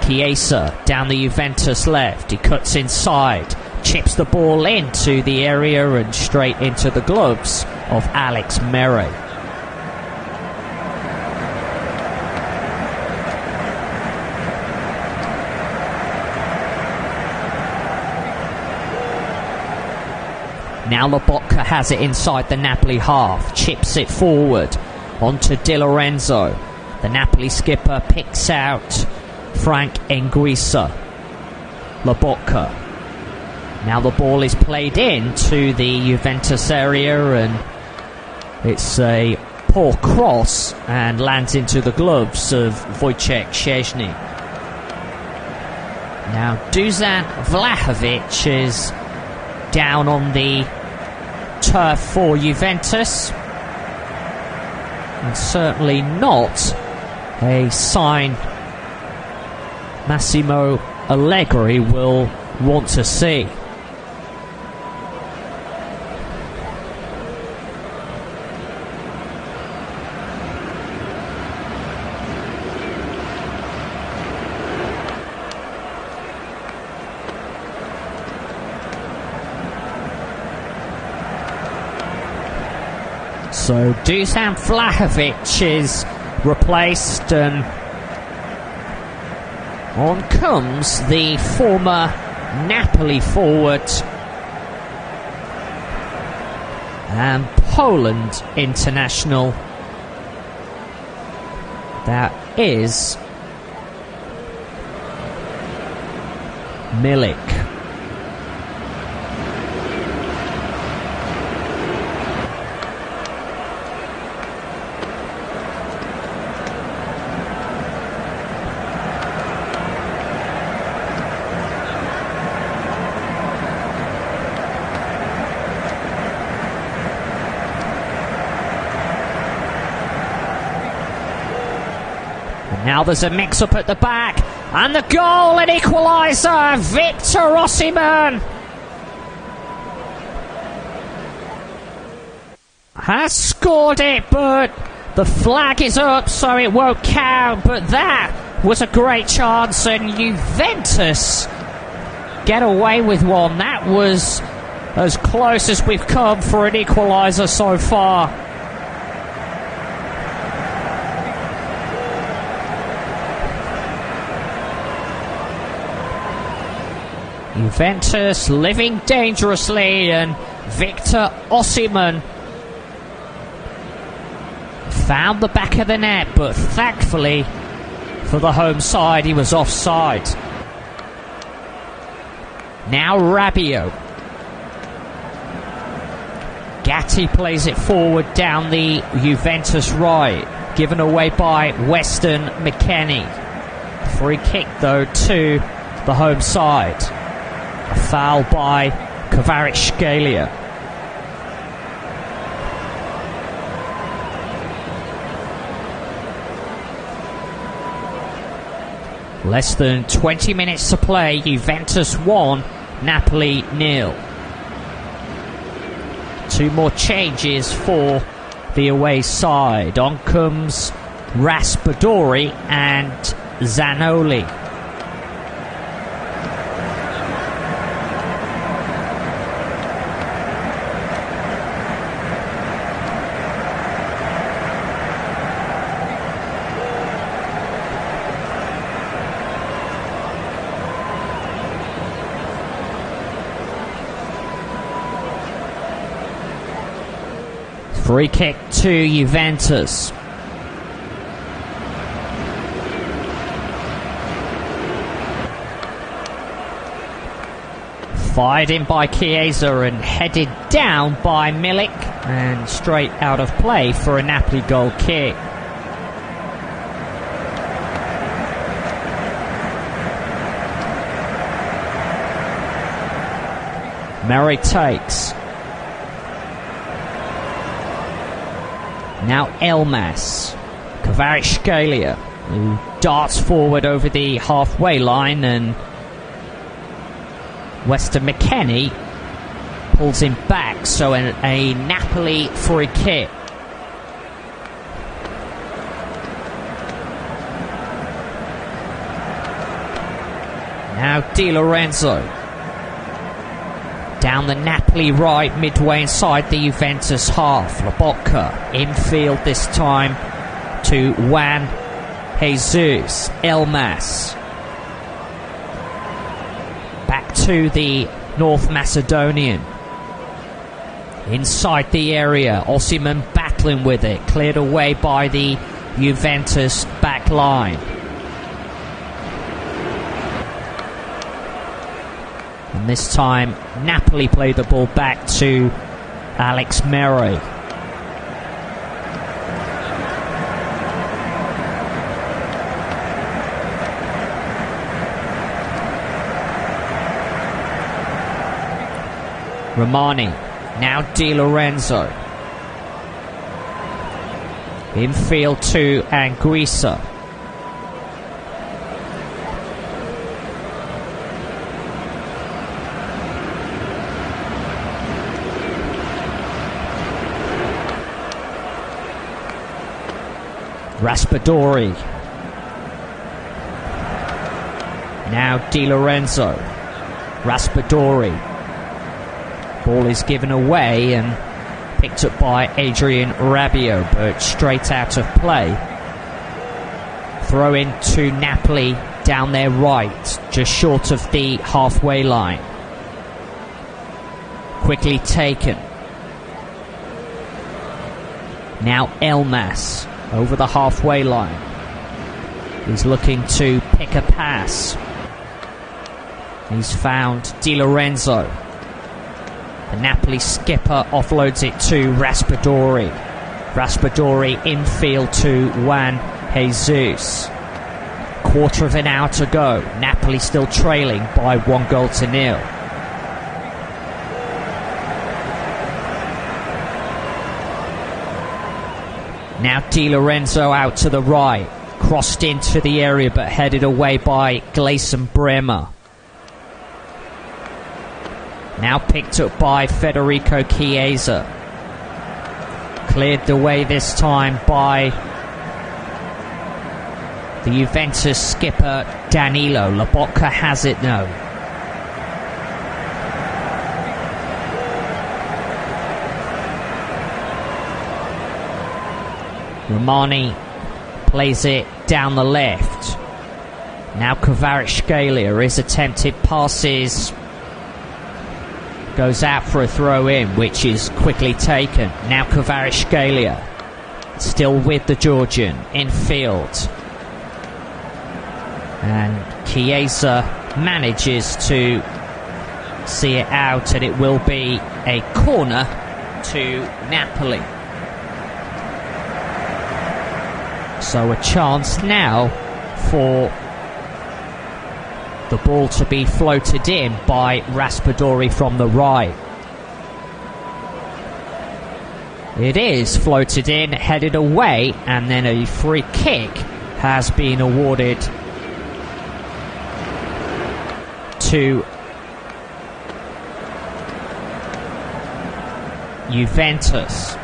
Chiesa down the Juventus left. He cuts inside. Chips the ball into the area and straight into the gloves of Alex Mere. Now Lobotka has it inside the Napoli half, chips it forward onto Di Lorenzo. The Napoli skipper picks out Frank Anguissa. Lobotka. Now the ball is played in to the Juventus area, and it's a poor cross and lands into the gloves of Wojciech Szczesny. Now Dusan Vlahovic is down on the turf for Juventus, and certainly not a sign Massimo Allegri will want to see. So Dusan Vlahovic is replaced, and on comes the former Napoli forward and Poland international. That is Milik. Now there's a mix-up at the back, and the goal, an equaliser, Victor Osimhen has scored it, but the flag is up, so it won't count. But that was a great chance, and Juventus get away with one. That was as close as we've come for an equaliser so far. Juventus living dangerously, and Victor Osimhen found the back of the net, but thankfully for the home side he was offside. Now Rabiot. Gatti plays it forward down the Juventus right, given away by Weston McKennie. Free kick though to the home side. A foul by Kvaratskhelia. Less than 20 minutes to play. Juventus 1, Napoli 0. Two more changes for the away side. On comes Raspadori and Zanoli. Free kick to Juventus. Fired in by Chiesa and headed down by Milik, and straight out of play for a Napoli goal kick. Murray takes. Now Elmas. Kvaratskhelia, who darts forward over the halfway line, and Weston McKennie pulls him back, so a Napoli free kick. Now Di Lorenzo. Down the Napoli right, midway inside the Juventus half. Lobotka infield this time to Juan Jesus. Elmas. Back to the North Macedonian. inside the area. Osimhen battling with it, cleared away by the Juventus back line. And this time Napoli play the ball back to Alex Meret. Romani, now Di Lorenzo. Infield to Anguissa. Raspadori. Now Di Lorenzo. Raspadori. Ball is given away and picked up by Adrian Rabiot, but straight out of play. Throw in to Napoli down their right, just short of the halfway line. Quickly taken. Now Elmas over the halfway line. He's looking to pick a pass. He's found Di Lorenzo. The Napoli skipper offloads it to Raspadori. Raspadori infield to Juan Jesus. Quarter of an hour to go. Napoli still trailing by 1-0. Now Di Lorenzo out to the right. Crossed into the area but headed away by Gleison Bremer. Now picked up by Federico Chiesa. Cleared the way this time by the Juventus skipper Danilo. Lobotka has it now. Romani plays it down the left. Now Kvaratskhelia. His attempted passes goes out for a throw in, which is quickly taken. Now Kvaratskhelia still with the Georgian infield, and Chiesa manages to see it out, and it will be a corner to Napoli. So a chance now for the ball to be floated in by Raspadori from the right. It is floated in, headed away, and then a free kick has been awarded to Juventus.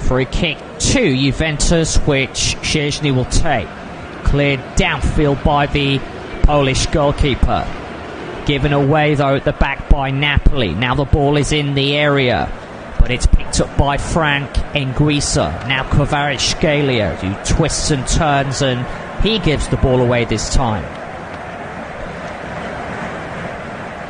Free kick to Juventus, which Szczęsny will take. Cleared downfield by the Polish goalkeeper. Given away though at the back by Napoli. Now the ball is in the area, but it's picked up by Frank Anguissa. Now Kvaratskhelia, who twists and turns, and he gives the ball away this time.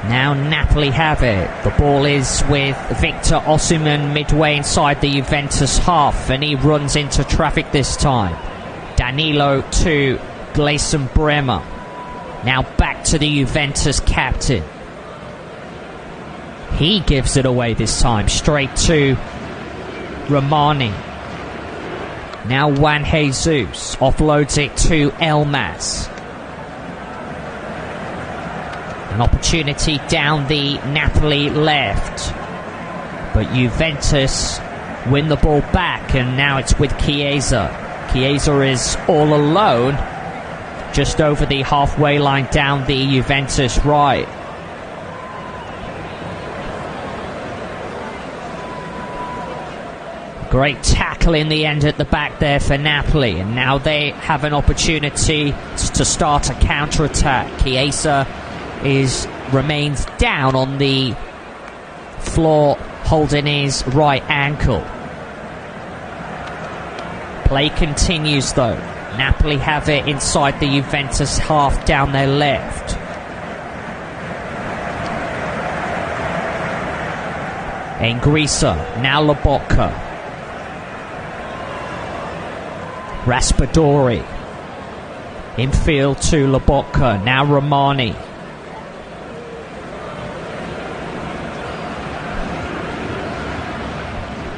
Now Napoli have it. The ball is with Victor Osimhen midway inside the Juventus half, and he runs into traffic this time. Danilo to Gleison Bremer. Now back to the Juventus captain. He gives it away this time, straight to Romani. Now Juan Jesus offloads it to Elmas. An opportunity down the Napoli left, but Juventus win the ball back, and now it's with Chiesa. Chiesa is all alone just over the halfway line down the Juventus right. Great tackle tackle in the end at the back there for Napoli, and now they have an opportunity to start a counter-attack. Chiesa remains down on the floor, holding his right ankle. Play continues though. Napoli have it inside the Juventus half down their left. Anguissa, now Lobotka. Raspadori. Infield to Lobotka, now Romani.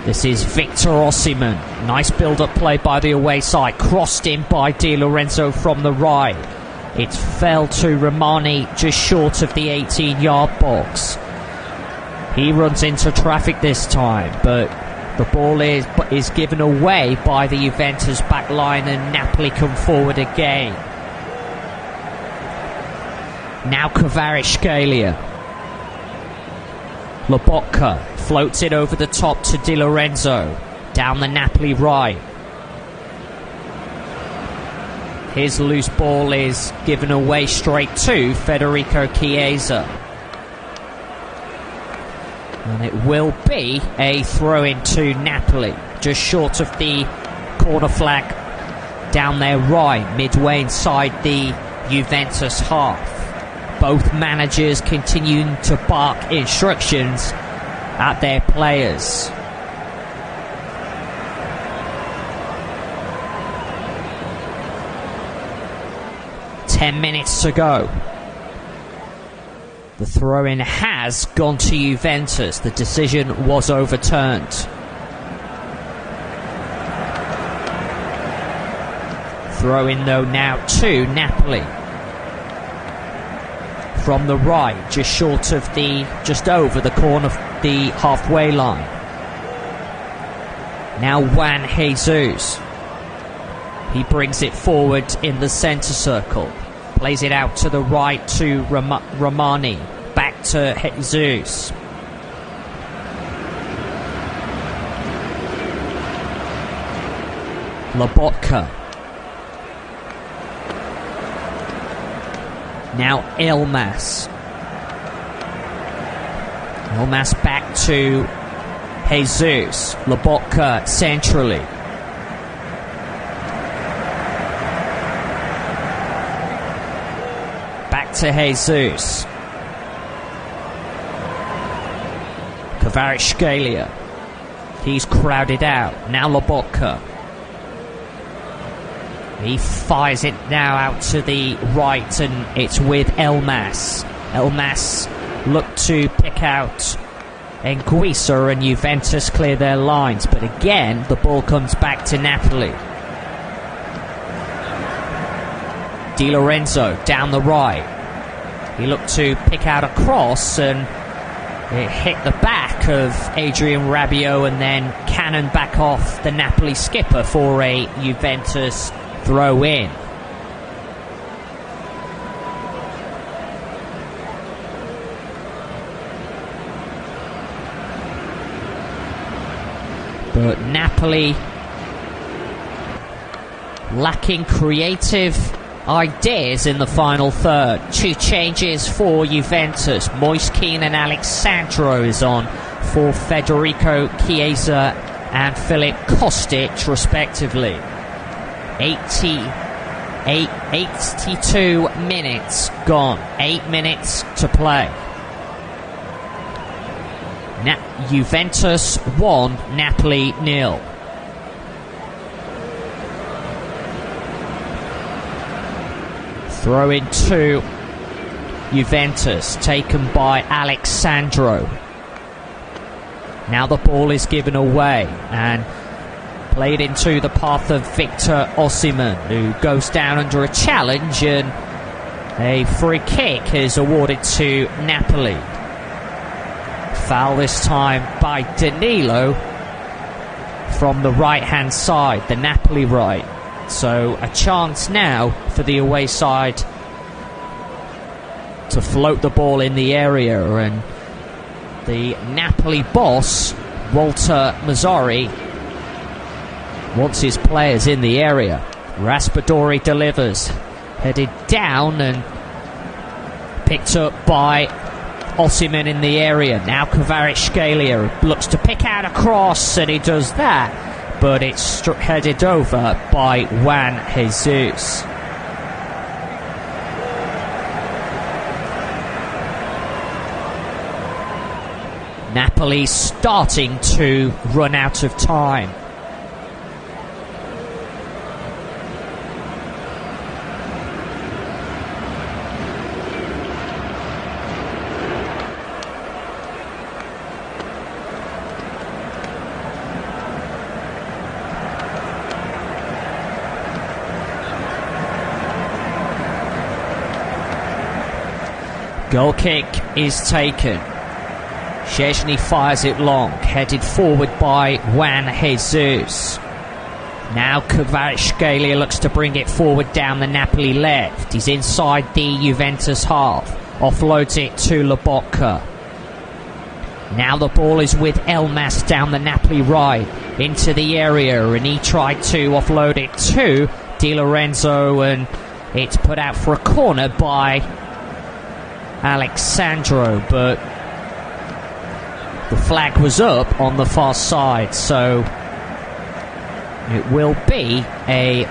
This is Victor Osimhen. Nice build-up play by the away side. Crossed in by Di Lorenzo from the right. It fell to Romani just short of the 18-yard box. He runs into traffic this time, but the ball is given away by the Juventus back line, and Napoli come forward again. Now Kvaratskhelia. Lobotka floats it over the top to Di Lorenzo. Down the Napoli right. His loose ball is given away straight to Federico Chiesa. And it will be a throw-in to Napoli, just short of the corner flag down their right, midway inside the Juventus half. Both managers continuing to bark instructions at their players. Ten minutes to go. The throw-in has gone to Juventus. The decision was overturned. Throw-in though now to Napoli. From the right, just over the corner of the halfway line. Now Juan Jesus. He brings it forward in the centre circle. Plays it out to the right to Romani. Back to Jesus. Lobotka. Now Elmas. Elmas back to Jesus. Lobotka centrally. Back to Jesus. Kvaratskhelia. He's crowded out. Now Lobotka. He fires it now out to the right, and it's with Elmas. Elmas looked to pick out Anguissa, and Juventus clear their lines. But again, the ball comes back to Napoli. Di Lorenzo down the right. He looked to pick out a cross, and it hit the back of Adrien Rabiot, and then cannon back off the Napoli skipper for a Juventus throw in. But Napoli lacking creative ideas in the final third. Two changes for Juventus. Moise Kean and Alexandro is on for Federico Chiesa and Filip Kostic respectively. 82 minutes gone. 8 minutes to play. Juventus 1, Napoli 0. Throw in to Juventus, taken by Alexandro. Now the ball is given away and played into the path of Victor Osimhen, who goes down under a challenge, and a free kick is awarded to Napoli. Foul this time by Danilo from the right-hand side, the Napoli right. So a chance now for the away side to float the ball in the area, and the Napoli boss, Walter Mazzarri, wants his players in the area. Raspadori delivers, headed down and picked up by Osimhen in the area. Now Kvaratskhelia looks to pick out a cross, and he does that, but it's headed over by Juan Jesus. Napoli starting to run out of time. Goal kick is taken. Szczesny fires it long, headed forward by Juan Jesus. Now Kvaratskhelia looks to bring it forward down the Napoli left. He's inside the Juventus half. Offloads it to Lobotka. Now the ball is with Elmas down the Napoli right, into the area, and he tried to offload it to Di Lorenzo, and it's put out for a corner by Alexandro, but the flag was up on the far side, so it will be a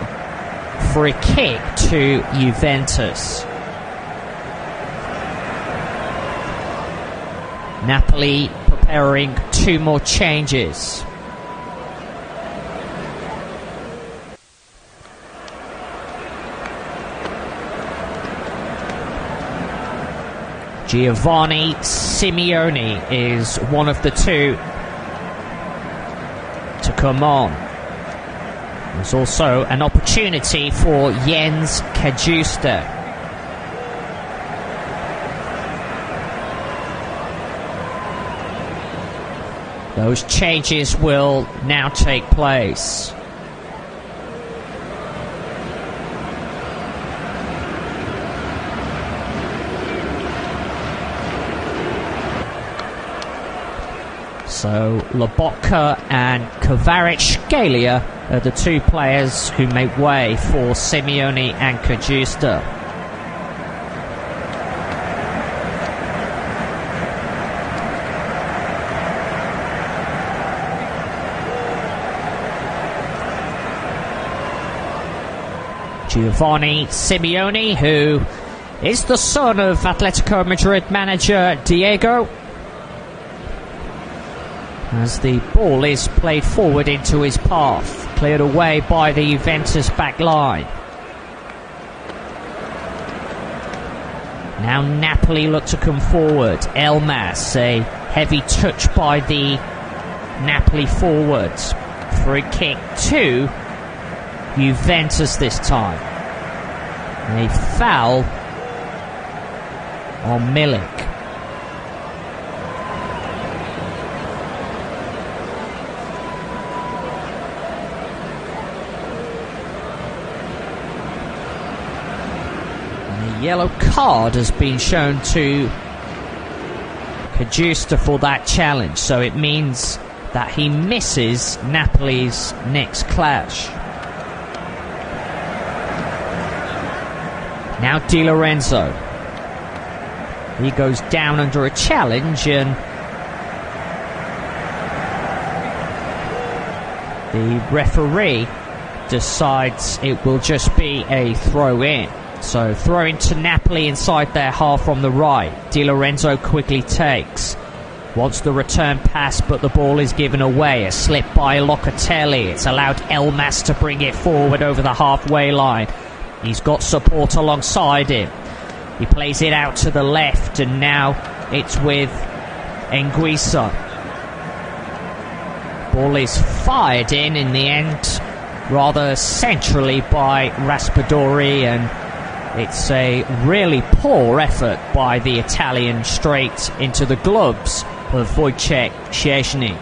free kick to Juventus. Napoli preparing 2 more changes. Giovanni Simeone is one of the 2 to come on. There's also an opportunity for Jens Kajusta. Those changes will now take place. So Lobotka and Kvaratskhelia are the 2 players who make way for Simeone and Kajusta. Giovanni Simeone, who is the son of Atletico Madrid manager Diego, as the ball is played forward into his path, cleared away by the Juventus back line. Now Napoli look to come forward. Elmas, a heavy touch by the Napoli forwards. Free kick to Juventus this time. A foul on Milik. Yellow card has been shown to Kajusta for that challenge, so it means that he misses Napoli's next clash. Now Di Lorenzo, he goes down under a challenge, and the referee decides it will just be a throw in. So throw into Napoli inside their half from the right. Di Lorenzo quickly takes. Wants the return pass, but the ball is given away. A slip by Locatelli. It's allowed Elmas to bring it forward over the halfway line. He's got support alongside him. He plays it out to the left, and now it's with Anguissa. Ball is fired in the end, rather centrally by Raspadori, and it's a really poor effort by the Italian straight into the gloves of Wojciech Szczesny.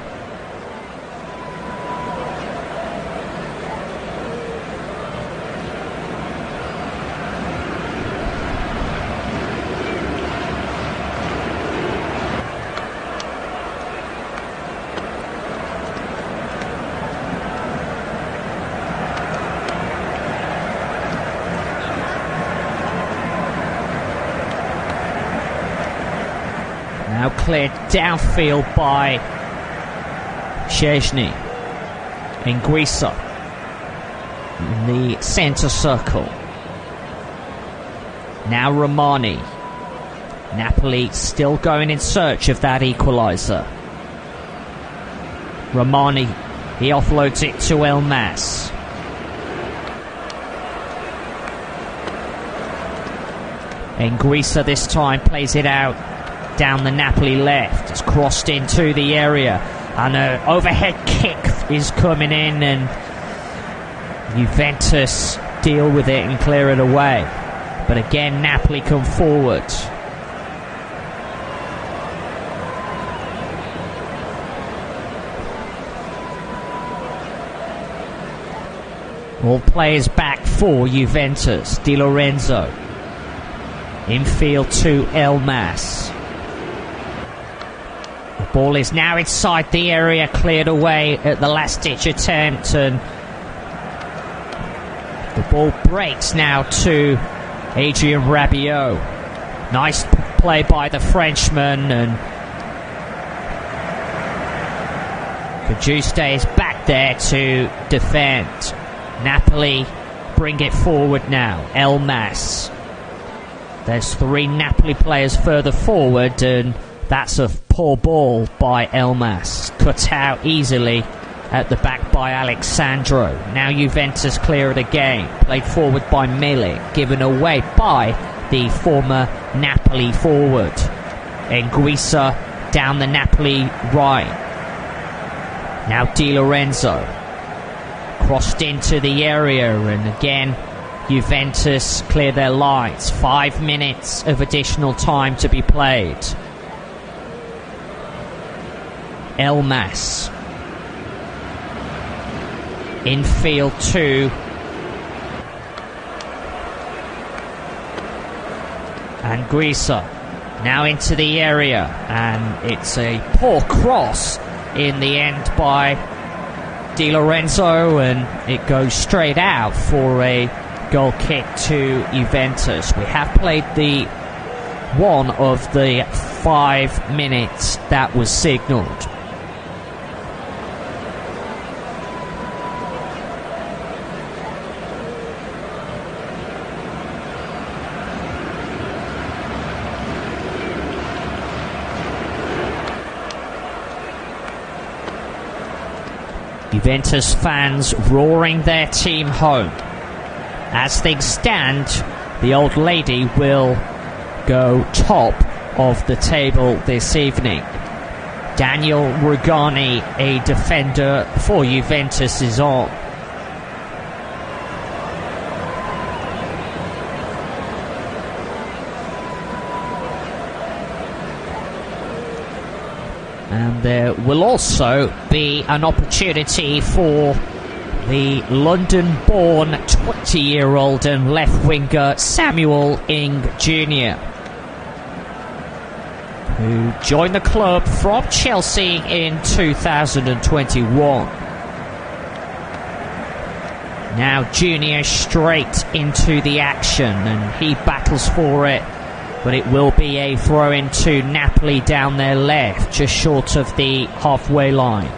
cleared downfield by Szczęsny. Anguissa in the centre circle. Now Romani. Napoli still going in search of that equaliser. Romani, he offloads it to Elmas. Anguissa this time plays it out down the Napoli left. It's crossed into the area, and an overhead kick is coming in, and Juventus deal with it and clear it away. But again, Napoli come forward. All players back for Juventus. Di Lorenzo. Infield to Elmas. The ball is now inside the area, cleared away at the last-ditch attempt, and the ball breaks now to Adrien Rabiot. Nice play by the Frenchman, and Cajuste is back there to defend. Napoli bring it forward now. Elmas. There's three Napoli players further forward, and that's a poor ball by Elmas. Cut out easily at the back by Alexandro. Now Juventus clear it again. Played forward by Milik. Given away by the former Napoli forward. Anguissa down the Napoli right. Now Di Lorenzo. Crossed into the area, and again Juventus clear their lines. 5 minutes of additional time to be played. Elmas. Infield to Anguissa. Now into the area, and it's a poor cross in the end by Di Lorenzo, and it goes straight out for a goal kick to Juventus. We have played the one of the 5 minutes that was signalled. Juventus fans roaring their team home. As things stand, the old lady will go top of the table this evening. Daniel Rugani, a defender for Juventus, is on. And there will also be an opportunity for the London-born 20-year-old and left-winger Samuel Ing Jr., who joined the club from Chelsea in 2021. Now Junior straight into the action, and he battles for it, but it will be a throw-in to Napoli down their left, just short of the halfway line.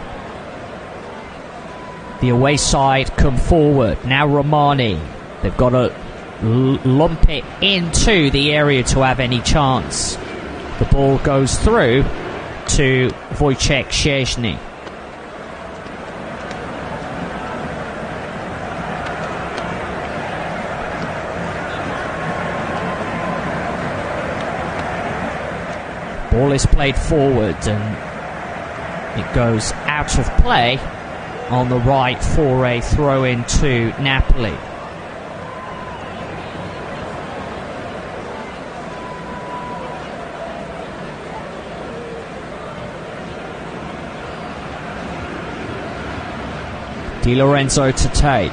The away side come forward. Now Romani. They've got to lump it into the area to have any chance. The ball goes through to Wojciech Szczęsny. Ball is played forward, and it goes out of play on the right for a throw-in to Napoli. Di Lorenzo to take.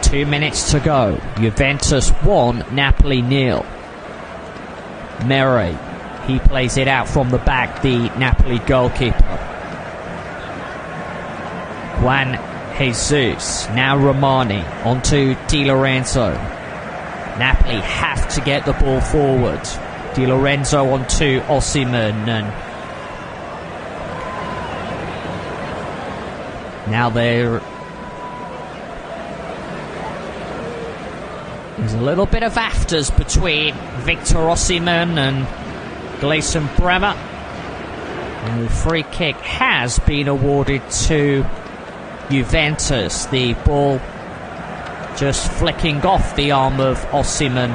2 minutes to go. Juventus 1, Napoli 0. Mere. He plays it out from the back, the Napoli goalkeeper. Juan Jesus. Now Romani. Onto Di Lorenzo. Napoli have to get the ball forward. Di Lorenzo onto Osimhen, and Now there's a little bit of afters between Victor Osimhen and Gleison Bremer. And the free kick has been awarded to Juventus. The ball just flicking off the arm of Osimhen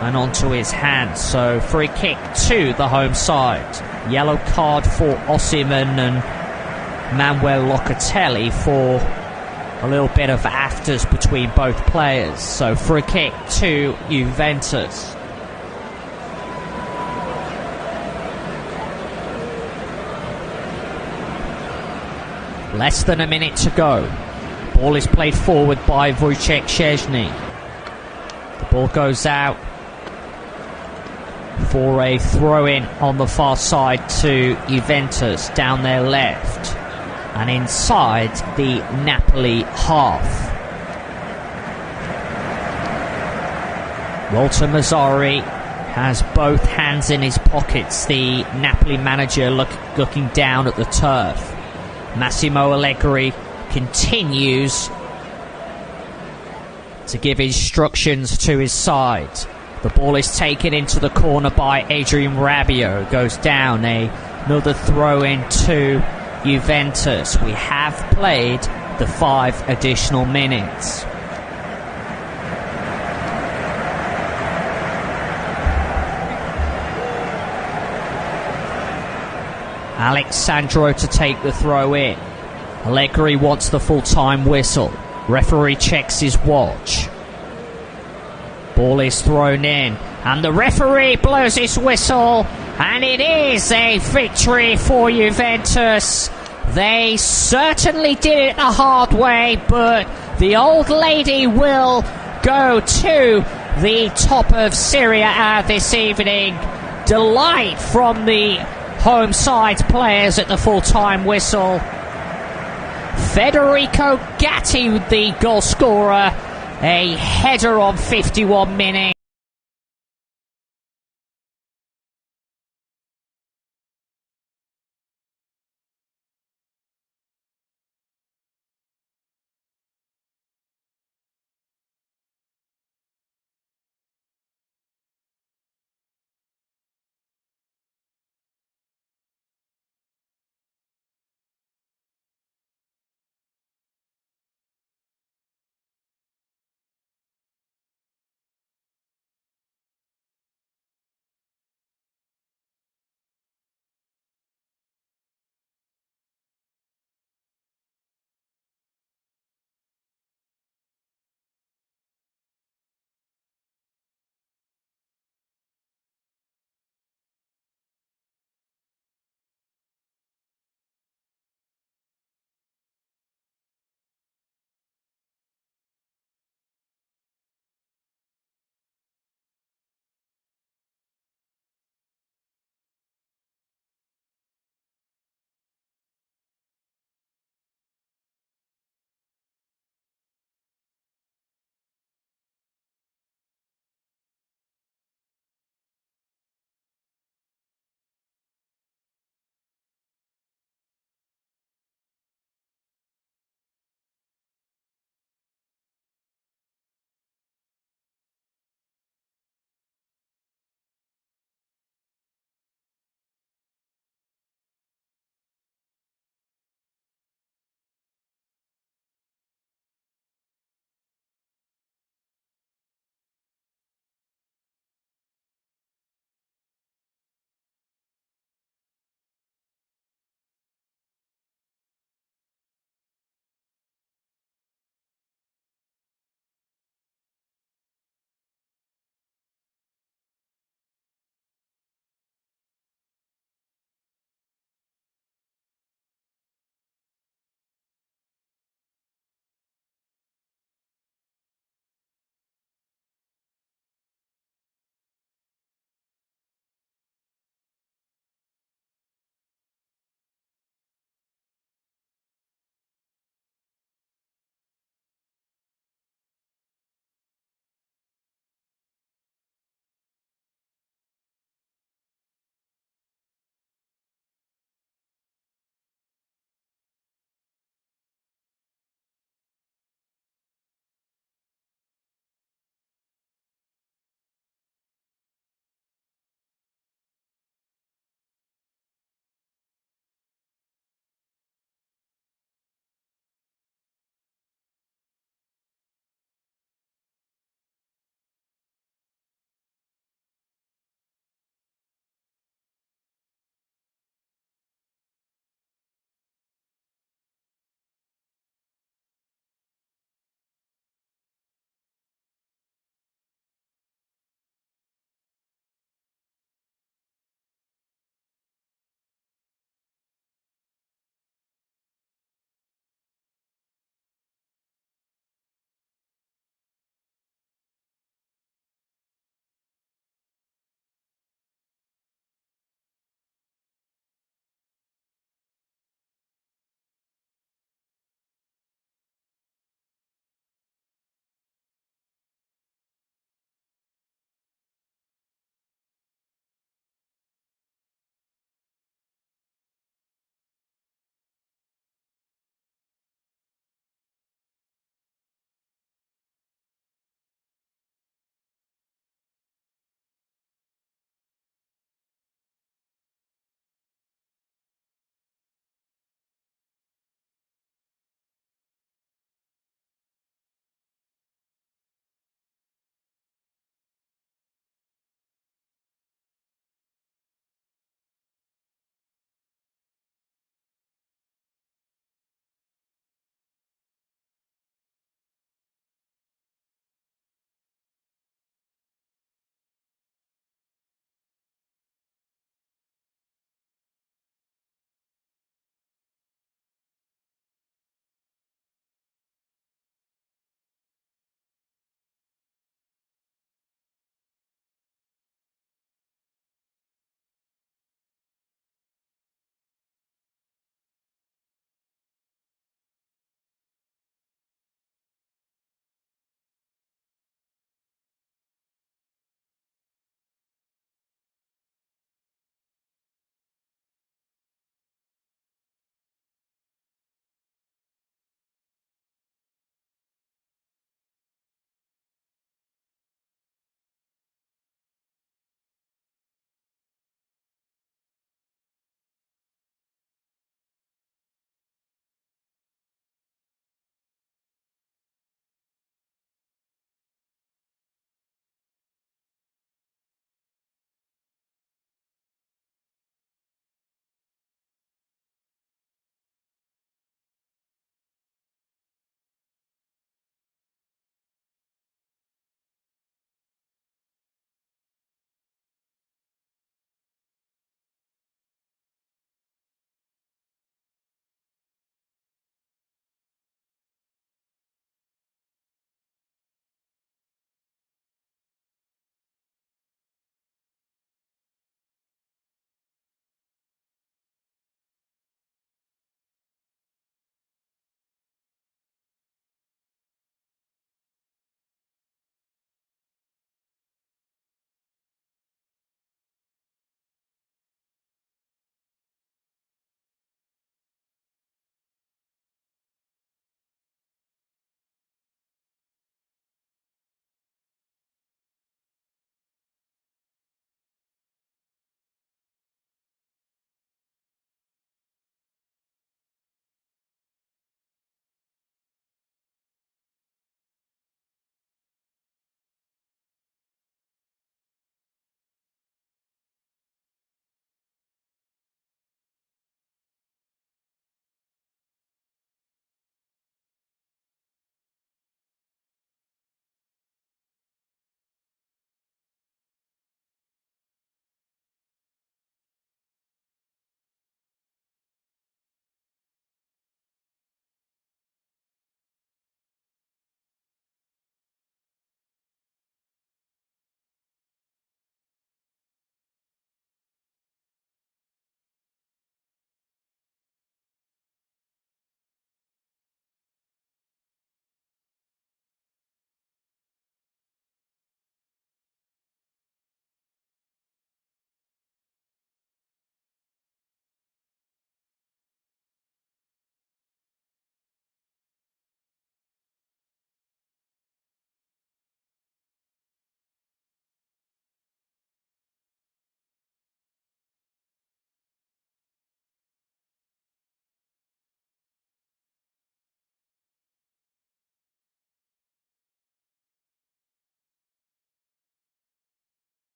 and onto his hand. So free kick to the home side. Yellow card for Osimhen and Manuel Locatelli for a little bit of afters between both players. So free kick to Juventus. Less than a minute to go. Ball is played forward by Wojciech Szczęsny. The ball goes out for a throw-in on the far side to Juventus down their left and inside the Napoli half. Walter Mazzarri has both hands in his pockets, the Napoli manager looking down at the turf. Massimo Allegri continues to give instructions to his side. The ball is taken into the corner by Adrien Rabiot. Goes down. Another throw-in to Juventus. We have played the 5 additional minutes. Alexandro to take the throw in. Allegri wants the full-time whistle. Referee checks his watch. Ball is thrown in and the referee blows his whistle, and it is a victory for Juventus. They certainly did it the hard way, but the old lady will go to the top of Serie A this evening. Delight from the home side players at the full-time whistle. Federico Gatti, the goal scorer, a header on 51 minutes.